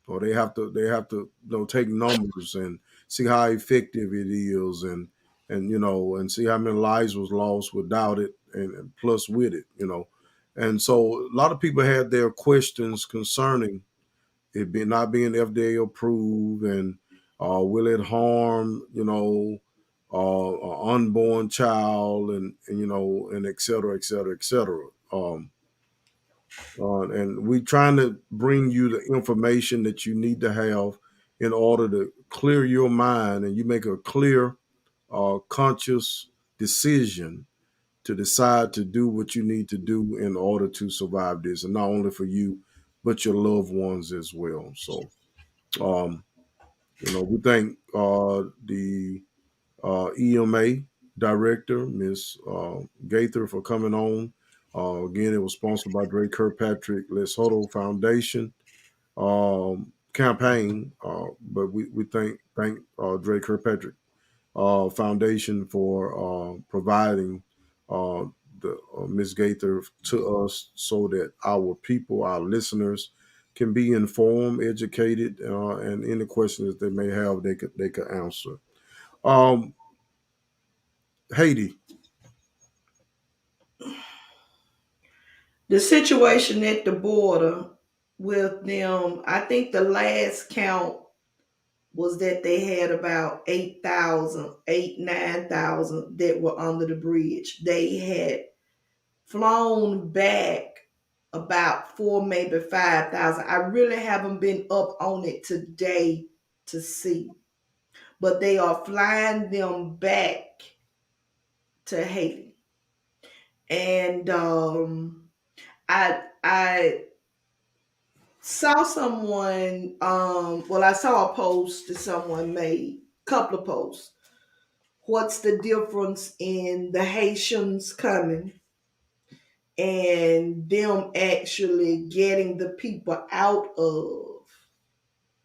or they have to take numbers and see how effective it is, and and see how many lives was lost without it, and plus with it, you know. And so a lot of people had their questions concerning it be not being FDA approved, and will it harm, you know, an unborn child, and you know, and et cetera, et cetera, et cetera. And we're trying to bring you the information that you need to have in order to clear your mind, and you make a clear, conscious decision to decide to do what you need to do in order to survive this, and not only for you, but your loved ones as well. So, um, you know, we thank the EMA director, Miss Gaither, for coming on. Again, it was sponsored by Dre Kirkpatrick Les Huddle Foundation campaign, but we thank Dre Kirkpatrick Foundation for providing uh, the Miss Gaither to us so that our people, our listeners, can be informed, educated, and any questions they may have, they could answer. Um, Haiti, The situation at the border with them, I think the last count was that they had about 8,000, 9,000 that were under the bridge. They had flown back about four, maybe 5,000. I really haven't been up on it today to see, but they are flying them back to Haiti. And I saw someone, well, I saw a post that someone made, couple of posts. What's the difference in the Haitians coming and them actually getting the people out of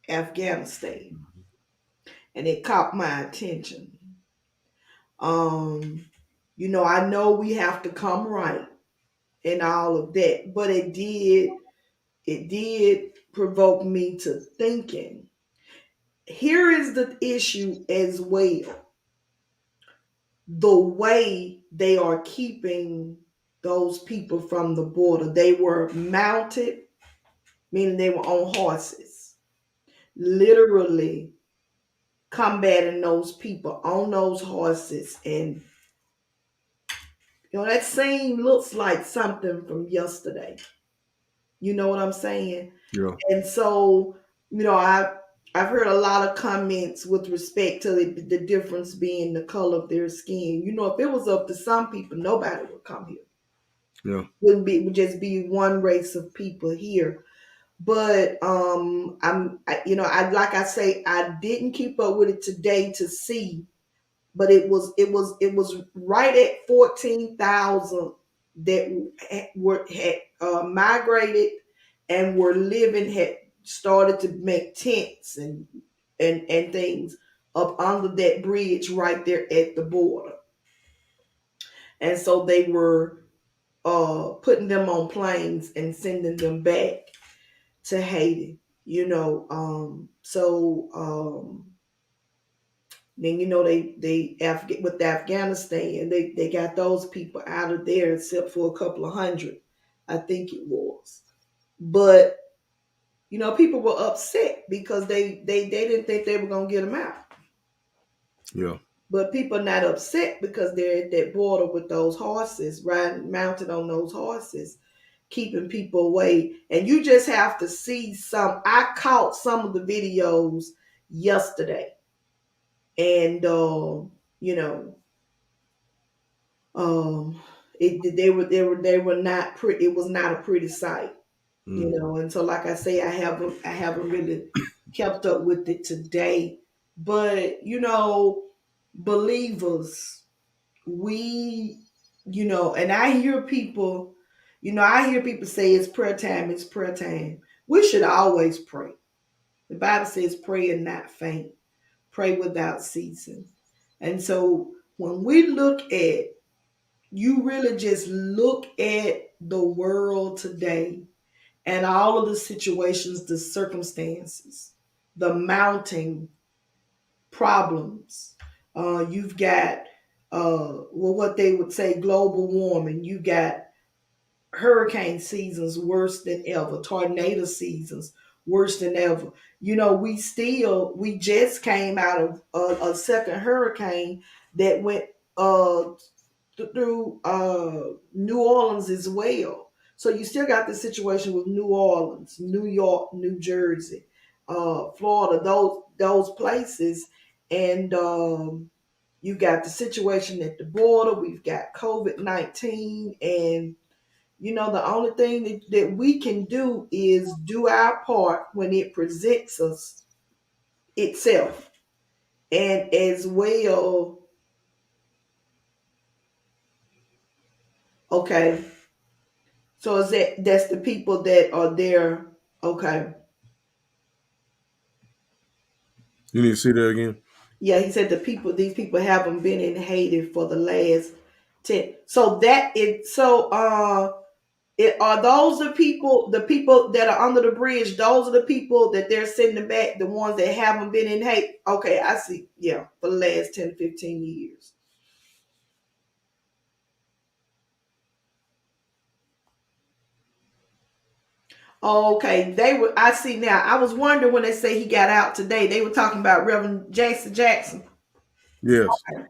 Afghanistan? And it caught my attention. Um, I know we have to come right and all of that, but it did provoke me to thinking. Here is the issue as well. The way they are keeping those people from the border. They were mounted, meaning they were on horses, literally combating those people on those horses. And, that scene looks like something from yesterday. You know what I'm saying? yeah, And so, I've heard a lot of comments with respect to the difference being the color of their skin. If it was up to some people, nobody would come here. yeah, It would just be one race of people here. But I like I say, I didn't keep up with it today to see, but it was right at 14,000 that had migrated and were living, had started to make tents and things up under that bridge right there at the border. And so they were putting them on planes and sending them back to Haiti. Then with Afghanistan, they got those people out of there except for a couple of hundred, I think it was. But people were upset because they didn't think they were gonna get them out. yeah, But people are not upset because they're at that border with those horses, riding mounted on those horses, keeping people away. And you just have to see some. I caught some of the videos yesterday, and you know, um, they were not pretty. It was not a pretty sight, mm, And so, like I say, I haven't really kept up with it today, but believers, we, and I hear people say it's prayer time, it's prayer time. We should always pray. The Bible says pray and not faint, pray without ceasing. And so when we look at, you really just look at the world today and all of the situations, the circumstances, the mounting problems. You've got well, what they would say global warming. You got hurricane seasons worse than ever, tornado seasons worse than ever. You know, we just came out of a second hurricane that went uh through New Orleans as well. So you still got the situation with New Orleans, New York, New Jersey, Florida, those places, and you got the situation at the border. We've got COVID-19, and you know the only thing that we can do is do our part when it presents us itself, and as well. Okay, so is that's the people that are there? Okay. You need to see that again. Yeah, he said these people haven't been in Haiti for the last 10. So that it so are those the people that are under the bridge, those are the people that they're sending back, the ones that haven't been in Haiti. Okay, I see. Yeah, for the last 10, 15 years. Okay, they were I see now. I was wondering when they say he got out today, they were talking about Reverend Jason Jackson. Yes. Okay.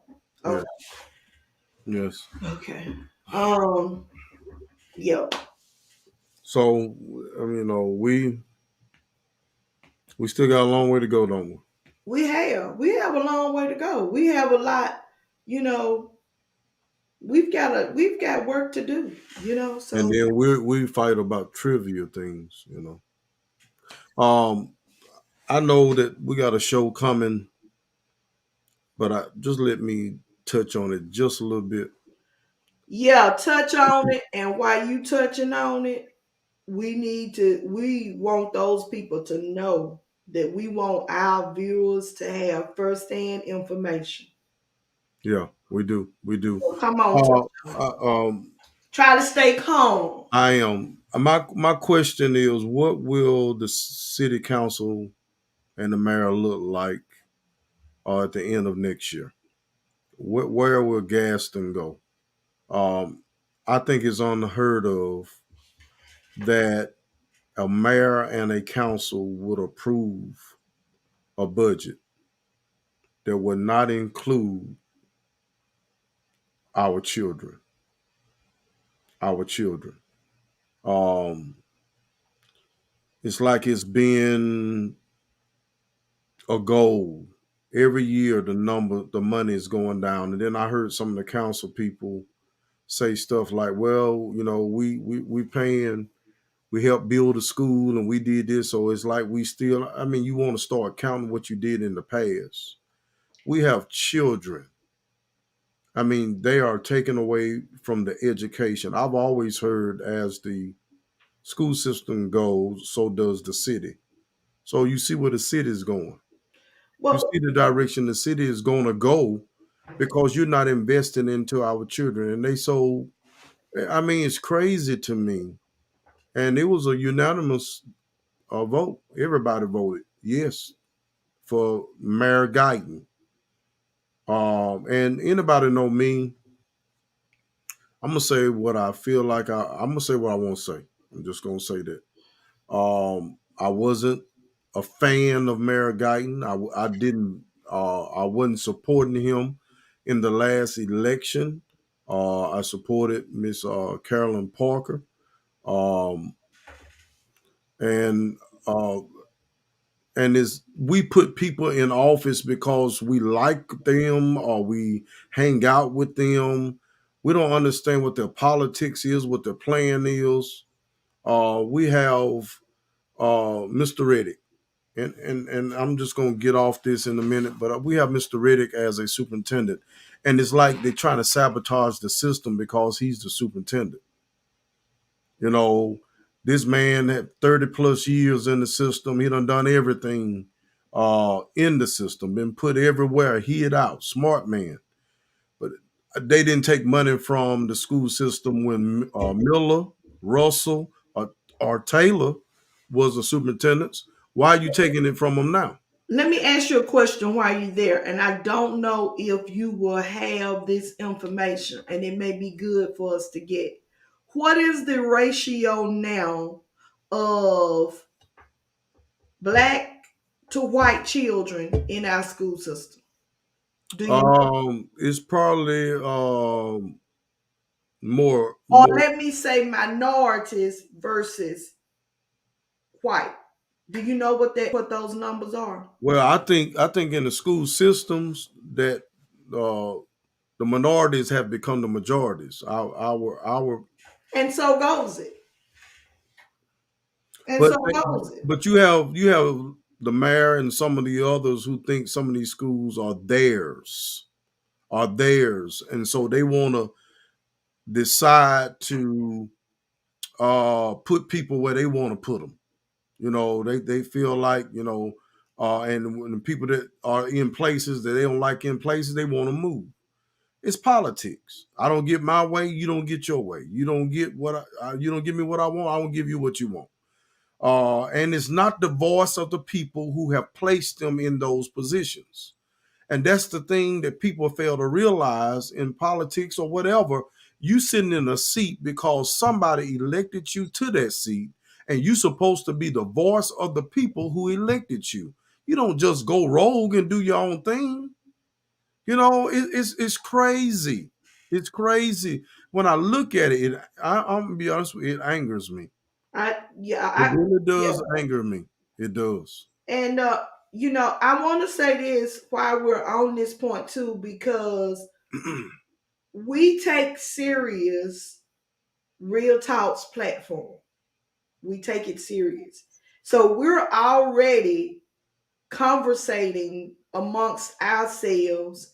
Yes. Yes. Okay. Um, yeah. So, I mean, we still got a long way to go, don't we? We have a long way to go. We have a lot, you know, we've got work to do, And so then we fight about trivia things, you know. I know that we got a show coming, but just let me touch on it just a little bit. yeah, touch on it, and while you touching on it, we want those people to know that we want our viewers to have firsthand information. Yeah, we do. We do. So come on, touch Uh, on it. um, Try to stay calm. I am. My question is, what will the city council and the mayor look like at the end of next year? Where will Gaston go? Um, I think it's unheard of that a mayor and a council would approve a budget that would not include our children. Our children. Um, it's like it's been a goal. Every year the money is going down. And then I heard some of the council people say stuff like, well, we paying, we helped build a school and we did this. So it's like we still, I mean, you want to start counting what you did in the past. We have children. I mean, they are taken away from the education. I've always heard as the school system goes, so does the city. So you see where the city is going. You Well, see the direction the city is going to go because you're not investing into our children. And I mean, it's crazy to me. And it was a unanimous vote. Everybody voted yes for Mayor Guyton. And anybody know me, I'm gonna say what I feel like. I'm gonna say what I want to say. I'm just gonna say that. I wasn't a fan of Mayor Guyton. I didn't. I wasn't supporting him in the last election. I supported Miss Carolyn Parker, um, and uh, is we put people in office because we like them or we hang out with them. We don't understand what their politics is, what their plan is. We have Mr. Reddick, and I'm just gonna get off this in a minute, but we have Mr. Reddick as a superintendent, and it's like they're trying to sabotage the system because he's the superintendent. You know, this man had 30 plus years in the system. He done everything in the system, been put everywhere, hid out, smart man. But they didn't take money from the school system when Miller, Russell, or Taylor was the superintendents. Why are you taking it from them now? Let me ask you a question while you're there, and I don't know if you will have this information, and it may be good for us to get. What is the ratio now of black to white children in our school system? Do you know? It's probably more Or more. let me say minorities versus white. Do you know what those numbers are? Well, I think in the school systems that uh, the minorities have become the majorities. Our And so goes it. And but so goes it. but you have the mayor and some of the others who think some of these schools are theirs, and so they want to decide to put people where they want to put them. They feel like and when the people that are in places that they don't like in places, they want to move. It's politics. I don't get my way, you don't get your way. You don't get you don't give me what I want, I won't give you what you want. And it's not the voice of the people who have placed them in those positions. And that's the thing that people fail to realize in politics or whatever. You sitting in a seat because somebody elected you to that seat, and you're supposed to be the voice of the people who elected you. You don't just go rogue and do your own thing. It's crazy. It's crazy. When I look at it, I'm gonna be honest with you, it angers me. I yeah, It I really yeah. does anger me. It does. And I want to say this while we're on this point too, because we take serious Real Talks platform. We take it serious. So we're already conversating amongst ourselves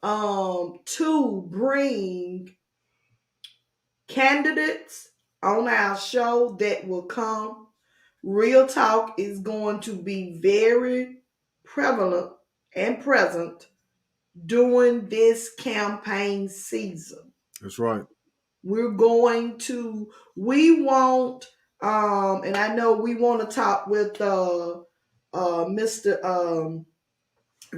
to bring candidates on our show that will come. Real Talk is going to be very prevalent and present during this campaign season. That's right. We're going to, we want, and I know we want to talk with Mr.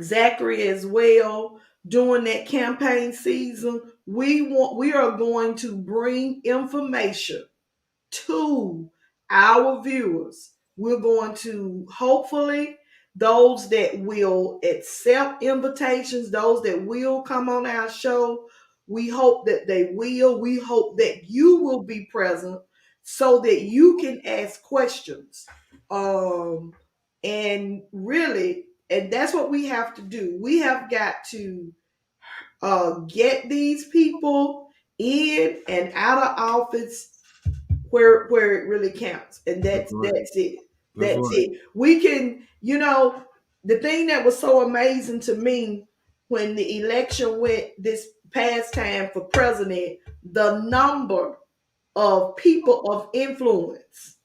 Zachary as well during that campaign season. We are going to bring information to our viewers. We're going to hopefully those that will accept invitations, those that will come on our show, we hope that they will. We hope that you will be present so that you can ask questions. Um, and really, and that's what we have to do. We have got to get these people in and out of office where it really counts, and That's right. that's it. That's That's right. it. We can, the thing that was so amazing to me when the election went this past time for president, the number of people of influence.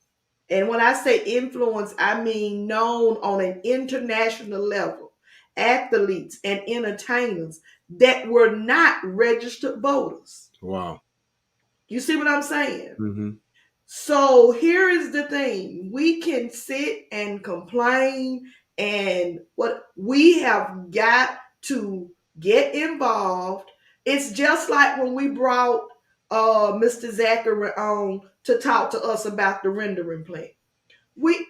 And when I say influence, I mean known on an international level, athletes and entertainers that were not registered voters. Wow. You see what I'm saying? Hmm. So here is the thing. We can sit and complain, and what we have got to get involved. It's just like when we brought Mr. Zachary on to talk to us about the rendering plant.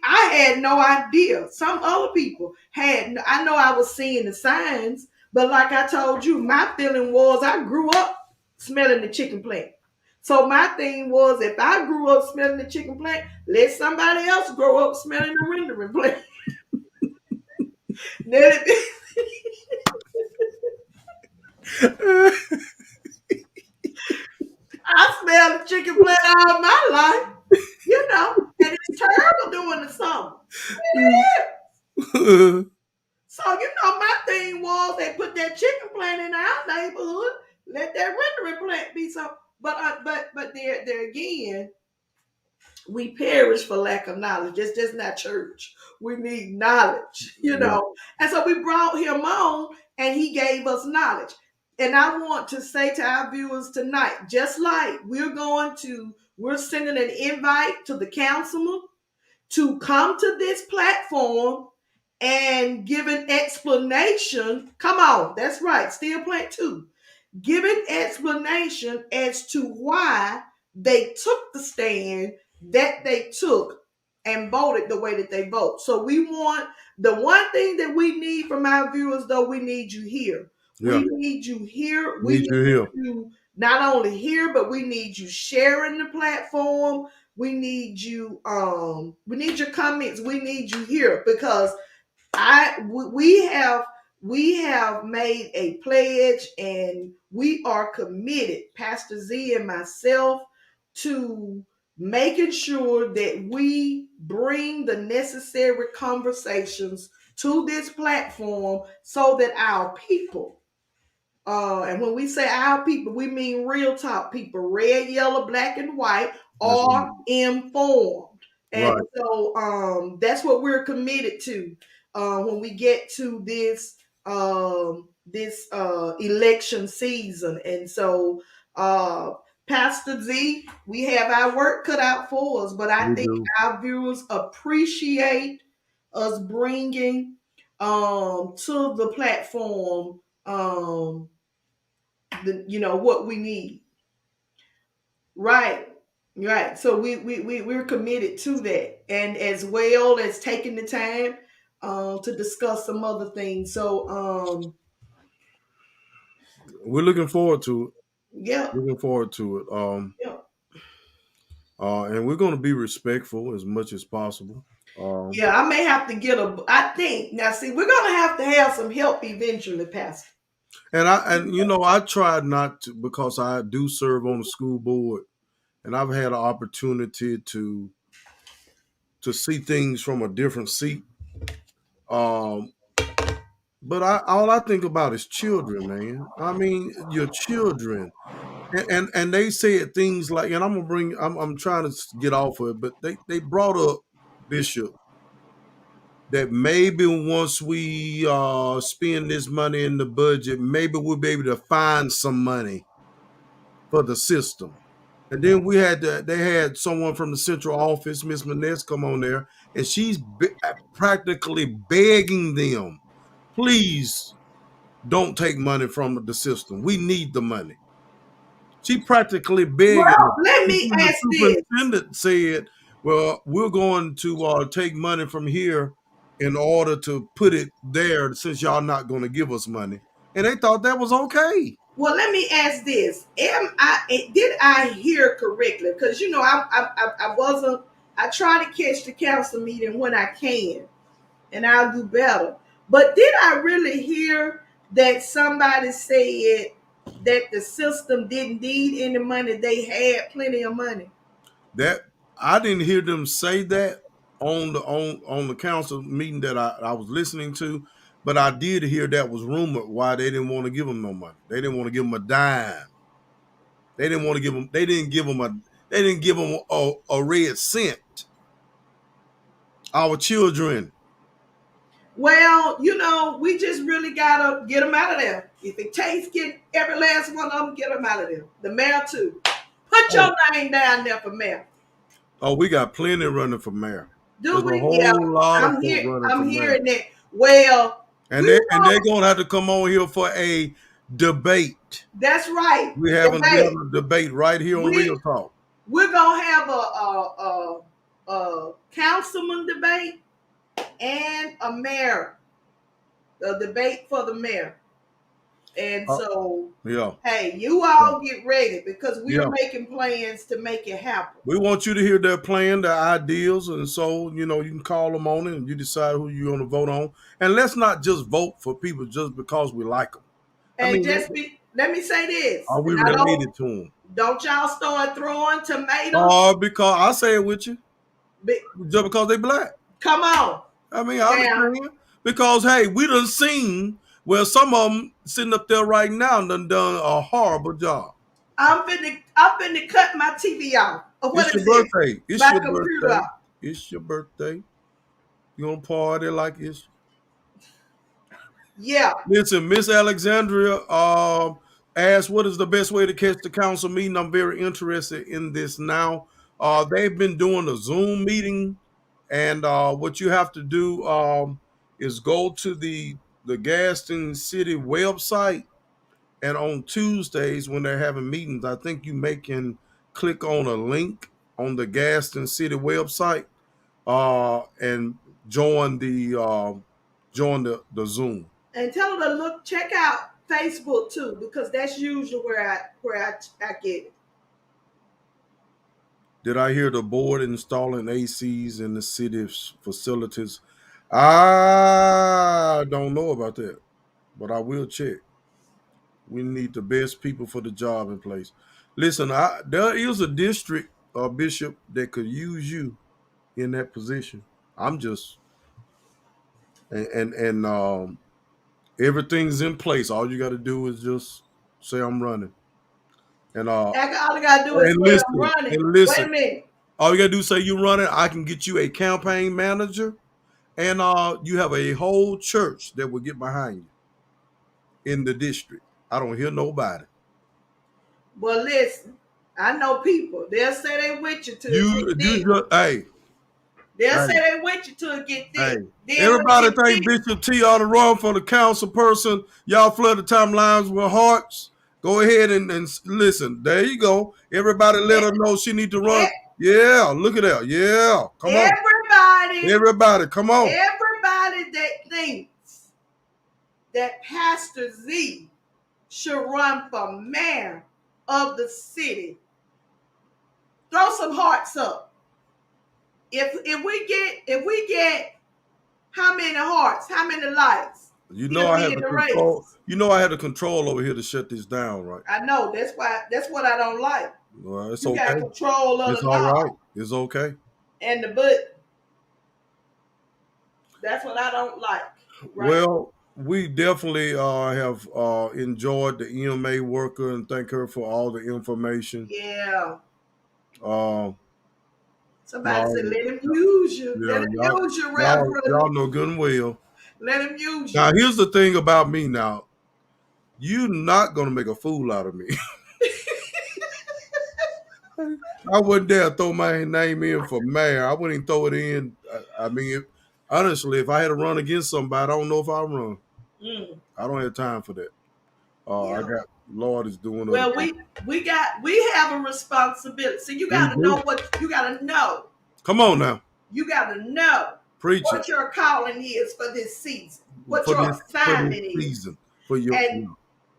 I had no idea. Some other people had. I know I was seeing the signs, but like I told you, my feeling was I grew up smelling the chicken plant. So my thing was, if I grew up smelling the chicken plant, let somebody else grow up smelling the rendering plant. I smelled the chicken plant all my life, and it's terrible during the summer. So my thing was they put that chicken plant in our neighborhood. Let that rendering plant be some. But there again, we perish for lack of knowledge. It's just not church. We need knowledge, Yeah. And so we brought him on, and he gave us knowledge. And I want to say to our viewers tonight, just like we're sending an invite to the councilman to come to this platform and giving explanation. Come on, that's right, steel plant too. Giving explanation as to why they took the stand that they took and voted the way that they vote. So we want the one thing that we need from our viewers, though, we need you here. Yeah. We need you here. We Need need you here. you not only here, but we need you sharing the platform. We need your comments. We need you here because we have made a pledge and we are committed, Pastor Z and myself, to making sure that we bring the necessary conversations to this platform so that our people, and when we say our people, we mean real talk people, red, yellow, black, and white, That's are informed. And right. so that's what we're committed to when we get to this election season. And so, uh, Pastor Z, we have our work cut out for us, but I We think do. our viewers appreciate us bringing to the platform what we need. Right. Right. So we're committed to that. And as well as taking the time to discuss some other things. So We're looking forward to it. yeah, Looking forward to it. yeah. And we're going to be respectful as much as possible. Um, Yeah, I may have to get I think now see we're gonna have some help eventually, Pastor. and I tried not to because I do serve on the school board, and I've had an opportunity to see things from a different seat. Um, but all I think about is children, man. I mean, your children, and they said things like, and I'm trying to get off of it, but they brought up Bishop that maybe once we spend this money in the budget, maybe we'll be able to find some money for the system. And then they had someone from the central office, Miss Maness, come on there, and she's practically begging them, please don't take money from the system. We need the money. She practically begging Well, them. let And me then the ask this. superintendent said, well, we're going to take money from here in order to put it there since y'all not going to give us money. And they thought that was okay. Well, let me ask this: did I hear correctly? Because I wasn't. I try to catch the council meeting when I can, and I'll do better. But did I really hear that somebody said that the system didn't need any money? They had plenty of money. That I didn't hear them say that on the council meeting that I was listening to, but I did hear that was rumored why they didn't want to give them no money. They didn't want to give them a dime. They didn't want to give them. They didn't give them a red cent. Our children. Well, we just really gotta get them out of there. If it takes getting every last one of them, get them out of there. The mayor too. Put Oh, your name down there for mayor. oh, we got plenty running for mayor. There's Do a we? Yeah, whole lot of I'm folk here. running for I'm mayor, hearing that. Well, and we they're want. gonna have to come on here for a debate. That's right. We have Debate. a debate right here on Real We Talk. we're gonna have a councilman debate and a mayor, a debate for the mayor. And Uh, so, yeah, hey, you all get ready because we're yeah. making plans to make it happen. We want you to hear their plan, their ideals, and so you can call them on it, and you decide who you're going to vote on. And let's not just vote for people just because we like them. I And mean, just let me say this, are we and I related to them? don't y'all start throwing tomatoes. Because I say it with you, But just because they black. come on I mean, I now. understand. Because hey, we done seen where some of them sitting up there right now done a horrible job. I'm finna cut my TV off. Or what It's is your it? birthday. It's My your computer birthday. off. It's your birthday. You gonna party like it's Yeah. Listen, Miss Alexandria asked, "What is the best way to catch the council meeting?" I'm very interested in this now. They've been doing a Zoom meeting, and what you have to do is go to the Gaston City website, and on Tuesdays when they're having meetings, I think you can click on a link on the Gaston City website and join the Zoom. And tell her to check out Facebook too, because that's usually where I get it. Did I hear the board installing ACs in the city's facilities? I don't know about that, but I will check. We need the best people for the job in place. Listen, there is a district bishop that could use you in that position. I'm just and everything's in place. All you got to do is just say I'm running. And all you gotta do is say I'm running. And listen, wait a minute. All you gotta do is say you're running. I can get you a campaign manager, and you have a whole church that will get behind you in the district. I don't hear nobody. Well, listen, I know people. They'll say they with you till it get thick. Hey. They'll say they with you till it get thick. Hey. Everybody think Bishop T ought to run for the council person. Y'all flood the timelines with hearts. Go ahead and listen. There you go. Everybody let her know she need to run. Yeah, look at that. Yeah, come on. Everybody, come on. Everybody that thinks that Pastor Z should run for mayor of the city, throw some hearts up. If we get how many hearts, how many likes? You know I had the control. You know I had the control over here to shut this down, right? I know. That's what I don't like. Well, it's you okay. Got control of it's all right. It's okay. And the butt. That's what I don't like. Right? Well, we definitely have enjoyed the EMA worker and thank her for all the information. Yeah. Somebody said, let him use you. Yeah, let him use you, Reverend. Y'all know good and well. Let him use you. Now, here's the thing about me now. You're not going to make a fool out of me. I wouldn't dare throw my name in for mayor. I wouldn't even throw it in. I mean, honestly, if I had to run against somebody, I don't know if I'll run. I don't have time for that. I got Lord is doing. Well, we have a responsibility. So you got to know what you got to know. Come on now. You got to know what your calling is for this season. What your assignment is.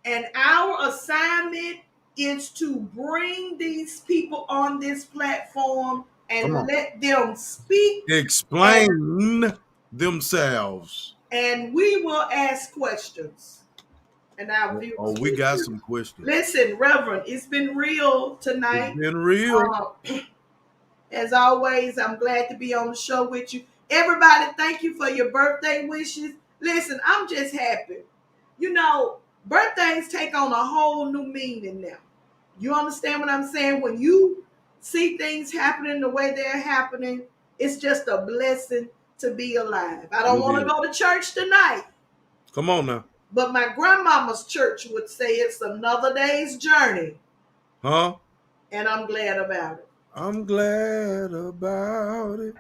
And our assignment is to bring these people on this platform and let them speak. Explain themselves. And we will ask questions. And we got some questions. Listen, Reverend, it's been real tonight. It's been real. As always, I'm glad to be on the show with you. Everybody, thank you for your birthday wishes. Listen, I'm just happy. You know, birthdays take on a whole new meaning now. You understand what I'm saying? When you see things happening the way they're happening, it's just a blessing to be alive. I don't want to go to church tonight. Come on now. But my grandmama's church would say it's another day's journey. Huh? And I'm glad about it. I'm glad about it.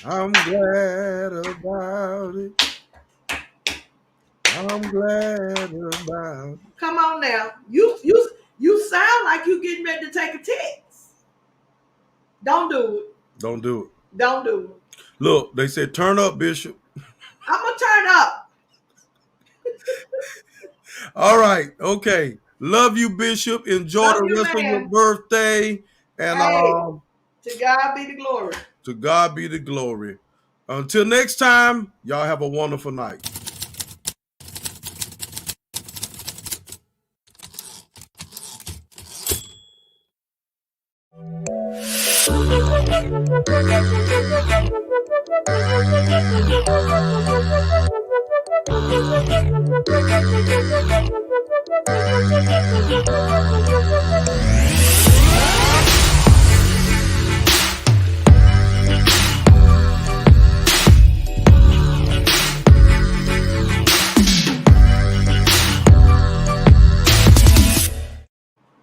I'm glad about it. I'm glad about it. Come on now. You sound like you getting ready to take a text. Don't do it. Don't do it. Don't do it. Look, they said turn up, Bishop. I'm going to turn up. All right. Okay. Love you, Bishop. Enjoy the rest of your birthday. And to God be the glory. To God be the glory. Until next time, y'all have a wonderful night.